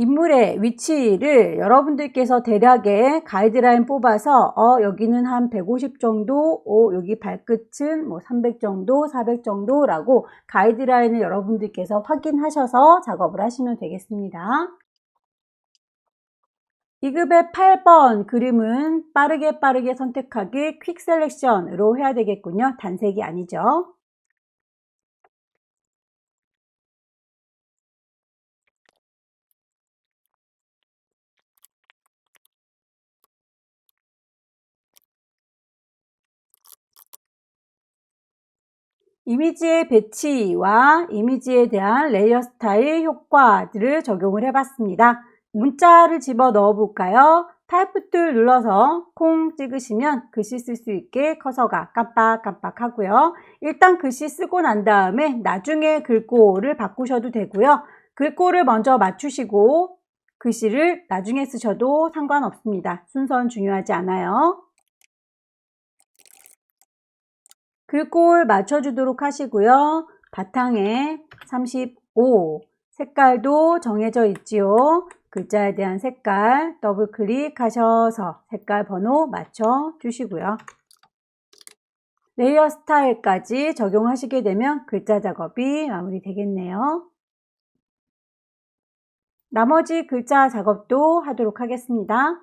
인물의 위치를 여러분들께서 대략의 가이드라인 뽑아서 여기는 한 150 정도, 여기 발끝은 뭐 300 정도, 400 정도라고 가이드라인을 여러분들께서 확인하셔서 작업을 하시면 되겠습니다. 2급의 8번 그림은 빠르게 선택하기 퀵 셀렉션으로 해야 되겠군요. 단색이 아니죠. 이미지의 배치와 이미지에 대한 레이어 스타일 효과들을 적용을 해봤습니다. 문자를 집어 넣어 볼까요? 타이프 툴 눌러서 콩 찍으시면 글씨 쓸 수 있게 커서가 깜빡깜빡 하고요. 일단 글씨 쓰고 난 다음에 나중에 글꼴을 바꾸셔도 되고요. 글꼴을 먼저 맞추시고 글씨를 나중에 쓰셔도 상관없습니다. 순서는 중요하지 않아요. 글꼴 맞춰주도록 하시고요. 바탕에 35, 색깔도 정해져 있지요. 글자에 대한 색깔 더블 클릭하셔서 색깔 번호 맞춰주시고요. 레이어 스타일까지 적용하시게 되면 글자 작업이 마무리되겠네요. 나머지 글자 작업도 하도록 하겠습니다.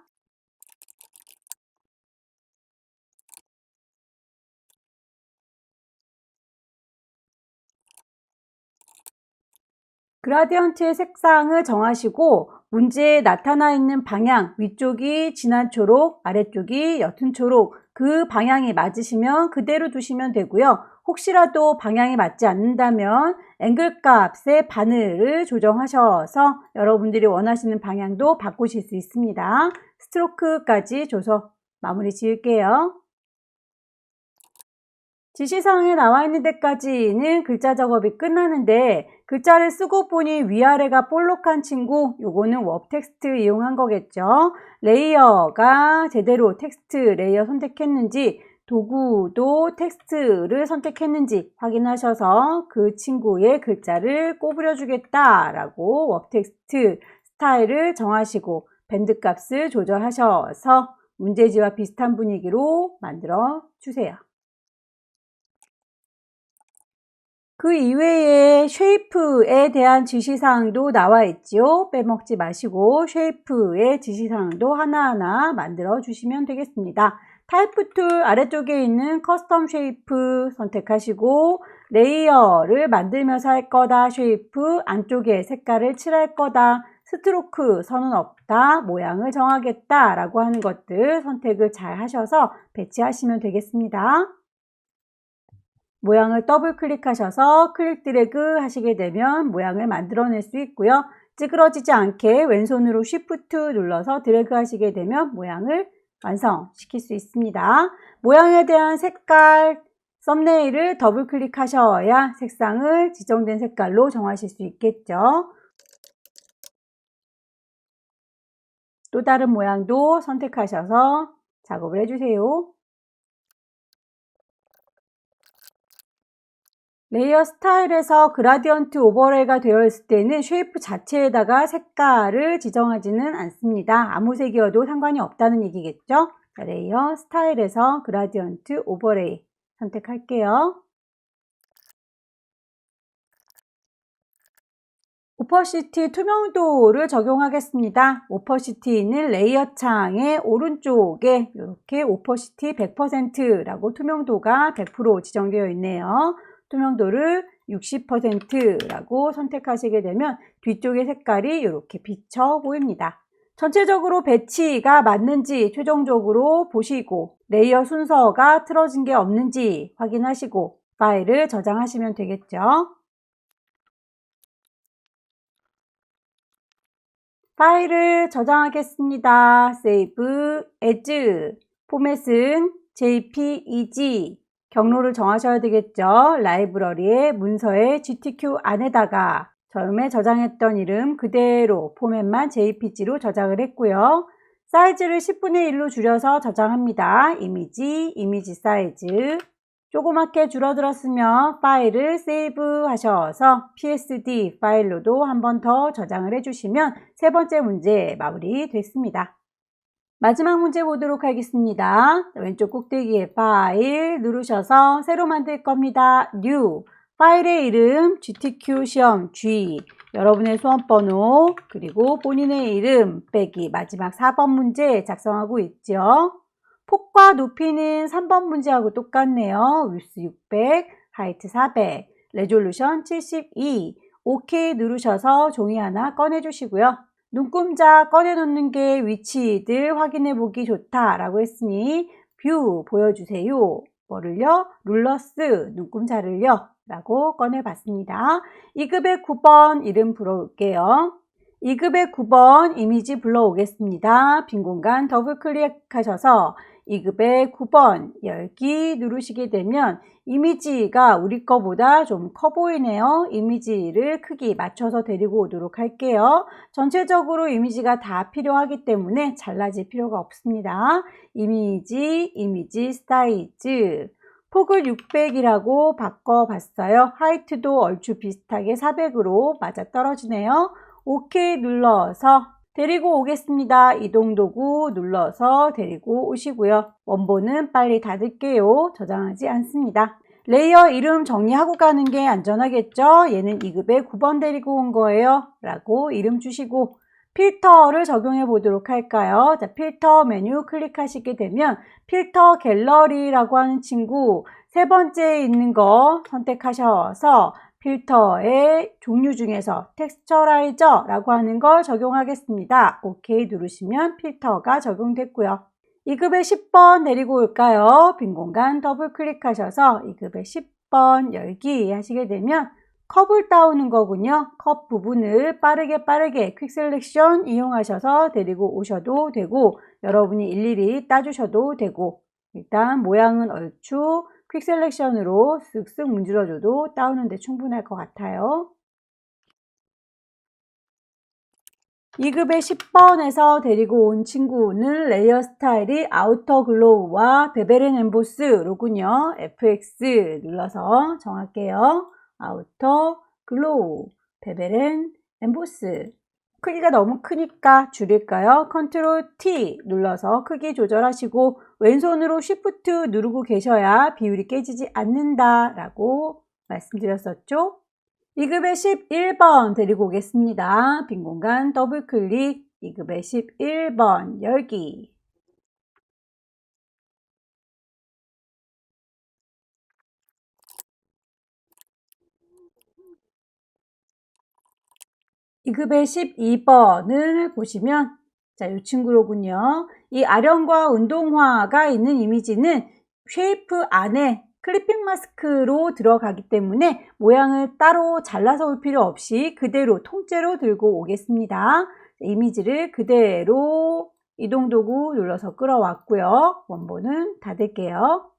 그라디언트의 색상을 정하시고 문제에 나타나 있는 방향, 위쪽이 진한 초록, 아래쪽이 옅은 초록, 그 방향이 맞으시면 그대로 두시면 되고요. 혹시라도 방향이 맞지 않는다면 앵글 값의 바늘을 조정하셔서 여러분들이 원하시는 방향도 바꾸실 수 있습니다. 스트로크까지 줘서 마무리 지을게요. 지시사항에 나와 있는 데까지는 글자 작업이 끝나는데 글자를 쓰고 보니 위아래가 볼록한 친구, 요거는 웹 텍스트 이용한 거겠죠. 레이어가 제대로 텍스트 레이어 선택했는지 도구도 텍스트를 선택했는지 확인하셔서 그 친구의 글자를 꼬부려 주겠다라고 웹 텍스트 스타일을 정하시고 밴드 값을 조절하셔서 문제지와 비슷한 분위기로 만들어 주세요. 그 이외에 쉐이프에 대한 지시사항도 나와 있지요. 빼먹지 마시고 쉐이프의 지시사항도 하나하나 만들어 주시면 되겠습니다. 타입 툴 아래쪽에 있는 커스텀 쉐이프 선택하시고 레이어를 만들면서 할 거다 쉐이프 안쪽에 색깔을 칠할 거다 스트로크 선은 없다 모양을 정하겠다 라고 하는 것들 선택을 잘 하셔서 배치하시면 되겠습니다. 모양을 더블 클릭하셔서 클릭 드래그 하시게 되면 모양을 만들어낼 수 있고요. 찌그러지지 않게 왼손으로 Shift 눌러서 드래그 하시게 되면 모양을 완성시킬 수 있습니다. 모양에 대한 색깔, 썸네일을 더블 클릭하셔야 색상을 지정된 색깔로 정하실 수 있겠죠. 또 다른 모양도 선택하셔서 작업을 해주세요. 레이어 스타일에서 그라디언트 오버레이가 되어 있을 때는 쉐이프 자체에다가 색깔을 지정하지는 않습니다. 아무 색이어도 상관이 없다는 얘기겠죠. 자, 레이어 스타일에서 그라디언트 오버레이 선택할게요. 오퍼시티 투명도를 적용하겠습니다. 오퍼시티는 레이어 창의 오른쪽에 이렇게 오퍼시티 100%라고 투명도가 100% 지정되어 있네요. 투명도를 60%라고 선택하시게 되면 뒤쪽의 색깔이 이렇게 비쳐 보입니다. 전체적으로 배치가 맞는지 최종적으로 보시고 레이어 순서가 틀어진 게 없는지 확인하시고 파일을 저장하시면 되겠죠. 파일을 저장하겠습니다. Save As 포맷은 JPEG 경로를 정하셔야 되겠죠. 라이브러리의 문서의 GTQ 안에다가 처음에 저장했던 이름 그대로 포맷만 JPG로 저장을 했고요. 사이즈를 10분의 1로 줄여서 저장합니다. 이미지 사이즈 조그맣게 줄어들었으면 파일을 세이브 하셔서 PSD 파일로도 한 번 더 저장을 해주시면 세 번째 문제 마무리 됐습니다. 마지막 문제 보도록 하겠습니다. 왼쪽 꼭대기에 파일 누르셔서 새로 만들 겁니다. New 파일의 이름 GTQ 시험 G 여러분의 수험번호 그리고 본인의 이름 빼기 마지막 4번 문제 작성하고 있죠. 폭과 높이는 3번 문제하고 똑같네요. 위스 600, 하이트 400, 레졸루션 72 OK 누르셔서 종이 하나 꺼내 주시고요. 눈금자 꺼내놓는 게 위치들 확인해 보기 좋다라고 했으니 뷰 보여주세요. 뭐를요? 룰러스 눈금자를요 라고 꺼내봤습니다. 2급의 9번 이름 불러올게요. 2급의 9번 이미지 불러오겠습니다. 빈 공간 더블 클릭하셔서 2급의 9번 열기 누르시게 되면 이미지가 우리 거보다 좀 커 보이네요. 이미지를 크기 맞춰서 데리고 오도록 할게요. 전체적으로 이미지가 다 필요하기 때문에 잘라질 필요가 없습니다. 이미지 사이즈 폭을 600이라고 바꿔봤어요. 하이트도 얼추 비슷하게 400으로 맞아떨어지네요. OK 눌러서 데리고 오겠습니다. 이동도구 눌러서 데리고 오시고요. 원본은 빨리 닫을게요. 저장하지 않습니다. 레이어 이름 정리하고 가는 게 안전하겠죠? 얘는 2급에 9번 데리고 온 거예요. 라고 이름 주시고 필터를 적용해 보도록 할까요? 자, 필터 메뉴 클릭하시게 되면 필터 갤러리라고 하는 친구 세 번째에 있는 거 선택하셔서 필터의 종류 중에서 텍스처라이저 라고 하는 걸 적용하겠습니다. OK 누르시면 필터가 적용됐고요. 2급에 10번 데리고 올까요? 빈 공간 더블 클릭하셔서 2급에 10번 열기 하시게 되면 컵을 따오는 거군요. 컵 부분을 빠르게 퀵 셀렉션 이용하셔서 데리고 오셔도 되고 여러분이 일일이 따주셔도 되고 일단 모양은 얼추 퀵 셀렉션으로 쓱쓱 문질러줘도 따오는 데 충분할 것 같아요. 2급의 10번에서 데리고 온 친구는 레이어 스타일이 아우터 글로우와 베벨 앤 엠보스로군요. FX 눌러서 정할게요. 아우터 글로우, 베벨 앤 엠보스. 크기가 너무 크니까 줄일까요? 컨트롤 T 눌러서 크기 조절하시고 왼손으로 쉬프트 누르고 계셔야 비율이 깨지지 않는다 라고 말씀드렸었죠. 2급의 11번 데리고 오겠습니다. 빈 공간 더블 클릭. 2급의 11번 열기. (2급의 12번을) 보시면 자, 이 친구로군요. 이 아령과 운동화가 있는 이미지는 쉐이프 안에 클리핑 마스크로 들어가기 때문에 모양을 따로 잘라서 올 필요 없이 그대로 통째로 들고 오겠습니다. 이미지를 그대로 이동도구 눌러서 끌어왔고요. 원본은 닫을게요.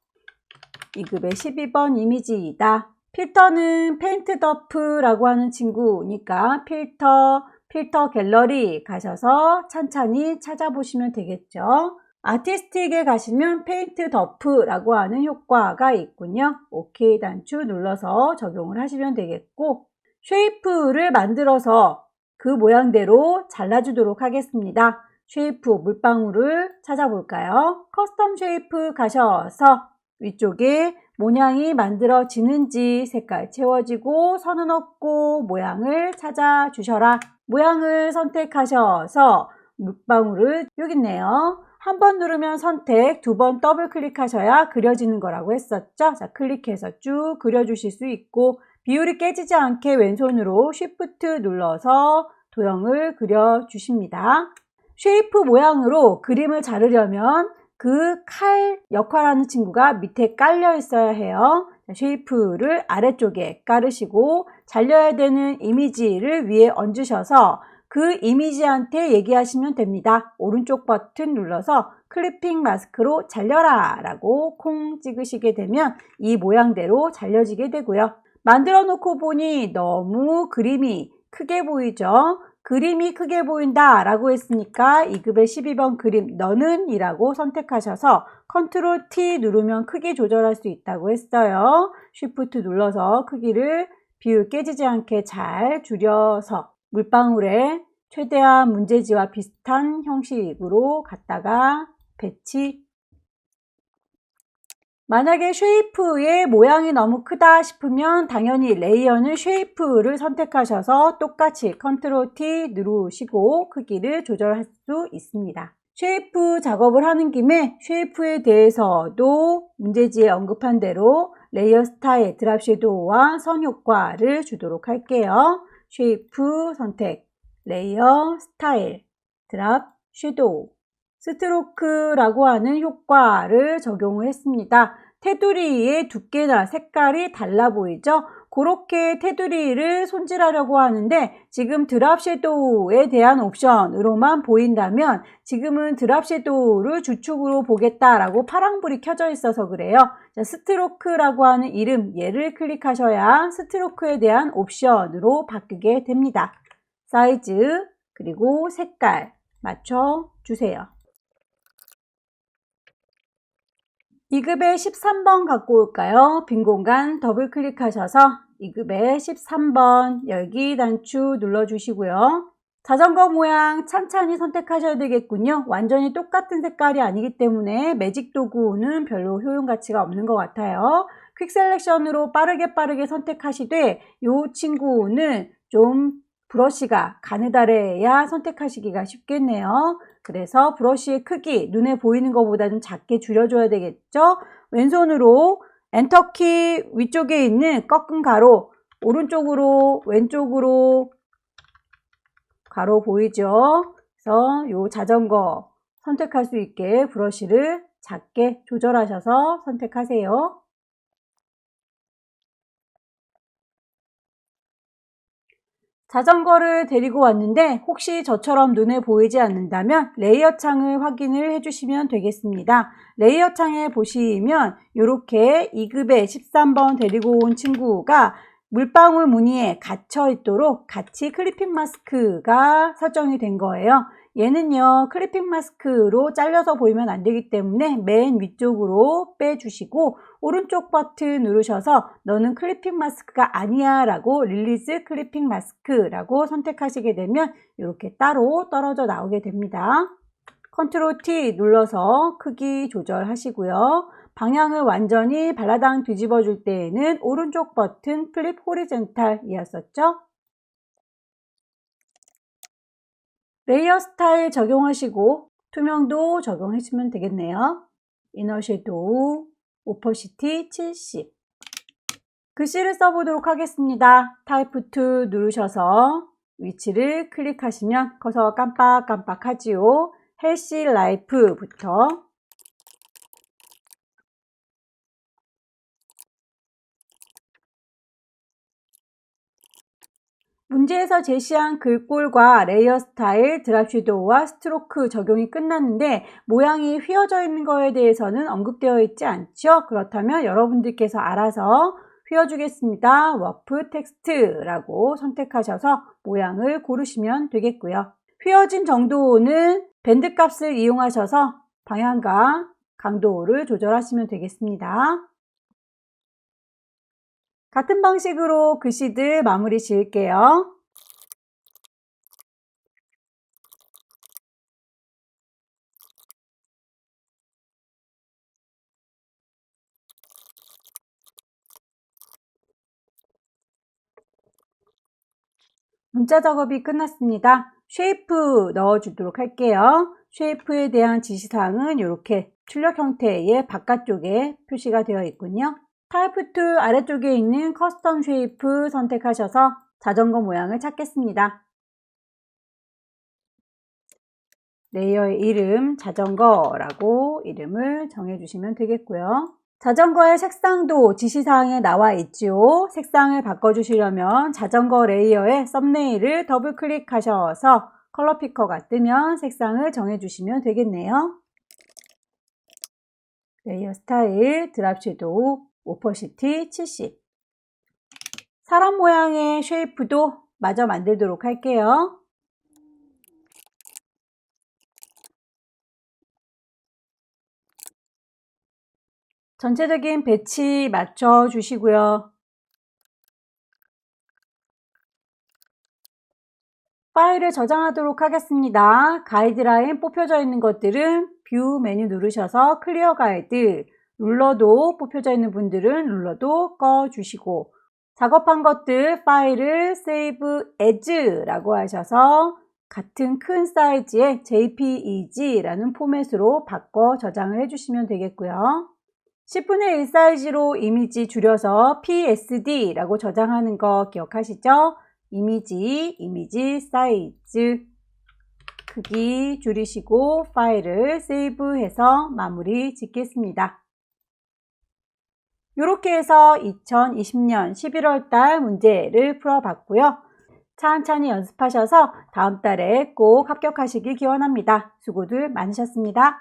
2급의 12번 이미지이다. 필터는 페인트 더프라고 하는 친구니까 필터 갤러리 가셔서 찬찬히 찾아보시면 되겠죠. 아티스틱에 가시면 페인트 더프라고 하는 효과가 있군요. OK 단추 눌러서 적용을 하시면 되겠고, 쉐이프를 만들어서 그 모양대로 잘라주도록 하겠습니다. 쉐이프 물방울을 찾아볼까요? 커스텀 쉐이프 가셔서 위쪽에 모양이 만들어지는지 색깔 채워지고 선은 없고 모양을 찾아주셔라. 모양을 선택하셔서 물방울을 여기 있네요. 한 번 누르면 선택, 두 번 더블 클릭하셔야 그려지는 거라고 했었죠. 자, 클릭해서 쭉 그려주실 수 있고 비율이 깨지지 않게 왼손으로 쉬프트 눌러서 도형을 그려주십니다. 쉐이프 모양으로 그림을 자르려면 그 칼 역할하는 친구가 밑에 깔려 있어야 해요. 쉐이프를 아래쪽에 깔으시고 잘려야 되는 이미지를 위에 얹으셔서 그 이미지한테 얘기하시면 됩니다. 오른쪽 버튼 눌러서 클리핑 마스크로 잘려라 라고 콩 찍으시게 되면 이 모양대로 잘려지게 되고요. 만들어 놓고 보니 너무 그림이 크게 보이죠? 그림이 크게 보인다 라고 했으니까 2급의 12번 그림 너는 이라고 선택하셔서 컨트롤 T 누르면 크기 조절할 수 있다고 했어요. 쉬프트 눌러서 크기를 비율 깨지지 않게 잘 줄여서 물방울에 최대한 문제지와 비슷한 형식으로 갖다가 배치. 만약에 쉐이프의 모양이 너무 크다 싶으면 당연히 레이어는 쉐이프를 선택하셔서 똑같이 컨트롤 T 누르시고 크기를 조절할 수 있습니다. 쉐이프 작업을 하는 김에 쉐이프에 대해서도 문제지에 언급한 대로 레이어 스타일, 드랍 섀도우와 선 효과를 주도록 할게요. 쉐이프 선택, 레이어 스타일, 드랍 섀도우, 스트로크라고 하는 효과를 적용을 했습니다. 테두리의 두께나 색깔이 달라 보이죠? 그렇게 테두리를 손질하려고 하는데 지금 드랍 섀도우에 대한 옵션으로만 보인다면 지금은 드랍 섀도우를 주축으로 보겠다라고 파랑불이 켜져 있어서 그래요. 자, 스트로크라고 하는 이름 얘를 클릭하셔야 스트로크에 대한 옵션으로 바뀌게 됩니다. 사이즈 그리고 색깔 맞춰주세요. 2급의 13번 갖고 올까요? 빈 공간 더블 클릭하셔서 2급의 13번 열기 단추 눌러주시고요. 자전거 모양 찬찬히 선택하셔야 되겠군요. 완전히 똑같은 색깔이 아니기 때문에 매직 도구는 별로 효용 가치가 없는 것 같아요. 퀵 셀렉션으로 빠르게 선택하시되 이 친구는 좀 브러쉬가 가느다래야 선택하시기가 쉽겠네요. 그래서 브러쉬의 크기 눈에 보이는 것보다 좀 작게 줄여줘야 되겠죠. 왼손으로 엔터키 위쪽에 있는 꺾은 가로 오른쪽으로 왼쪽으로 가로 보이죠. 그래서 이 자전거 선택할 수 있게 브러쉬를 작게 조절하셔서 선택하세요. 자전거를 데리고 왔는데 혹시 저처럼 눈에 보이지 않는다면 레이어 창을 확인을 해주시면 되겠습니다. 레이어 창에 보시면 이렇게 2급의 13번 데리고 온 친구가 물방울 무늬에 갇혀 있도록 같이 클리핑 마스크가 설정이 된 거예요. 얘는요, 클리핑 마스크로 잘려서 보이면 안 되기 때문에 맨 위쪽으로 빼주시고 오른쪽 버튼 누르셔서 너는 클리핑 마스크가 아니야 라고 릴리즈 클리핑 마스크라고 선택하시게 되면 이렇게 따로 떨어져 나오게 됩니다. 컨트롤 T 눌러서 크기 조절하시고요. 방향을 완전히 발라당 뒤집어 줄 때에는 오른쪽 버튼 플립 호리젠탈이었었죠. 레이어 스타일 적용하시고 투명도 적용하시면 되겠네요. 이너 섀도우 오퍼시티 70. 글씨를 써보도록 하겠습니다. 타이프 2 누르셔서 위치를 클릭하시면 커서 깜빡깜빡하지요. 헬시 라이프부터 문제에서 제시한 글꼴과 레이어 스타일, 드랍 섀도우와 스트로크 적용이 끝났는데 모양이 휘어져 있는 거에 대해서는 언급되어 있지 않죠? 그렇다면 여러분들께서 알아서 휘어주겠습니다. 워프 텍스트라고 선택하셔서 모양을 고르시면 되겠고요. 휘어진 정도는 밴드 값을 이용하셔서 방향과 강도를 조절하시면 되겠습니다. 같은 방식으로 글씨들 마무리 지을게요. 문자 작업이 끝났습니다. 쉐이프 넣어주도록 할게요. 쉐이프에 대한 지시사항은 이렇게 출력 형태의 바깥쪽에 표시가 되어 있군요. 타입 2 아래쪽에 있는 커스텀 쉐이프 선택하셔서 자전거 모양을 찾겠습니다. 레이어의 이름 자전거라고 이름을 정해주시면 되겠고요. 자전거의 색상도 지시사항에 나와 있지요. 색상을 바꿔주시려면 자전거 레이어의 썸네일을 더블 클릭하셔서 컬러 피커가 뜨면 색상을 정해주시면 되겠네요. 레이어 스타일, 드랍 섀도우, 오퍼시티 70. 사람 모양의 쉐이프도 마저 만들도록 할게요. 전체적인 배치 맞춰 주시고요. 파일을 저장하도록 하겠습니다. 가이드라인 뽑혀져 있는 것들은 뷰 메뉴 누르셔서 클리어 가이드, 룰러도 뽑혀져 있는 분들은 룰러도 꺼주시고 작업한 것들 파일을 Save As라고 하셔서 같은 큰 사이즈의 JPEG라는 포맷으로 바꿔 저장을 해주시면 되겠고요. 10분의 1 사이즈로 이미지 줄여서 PSD라고 저장하는 거 기억하시죠? 이미지 사이즈 크기 줄이시고 파일을 세이브해서 마무리 짓겠습니다. 이렇게 해서 2020년 11월 달 문제를 풀어봤고요. 찬찬히 연습하셔서 다음 달에 꼭 합격하시길 기원합니다. 수고들 많으셨습니다.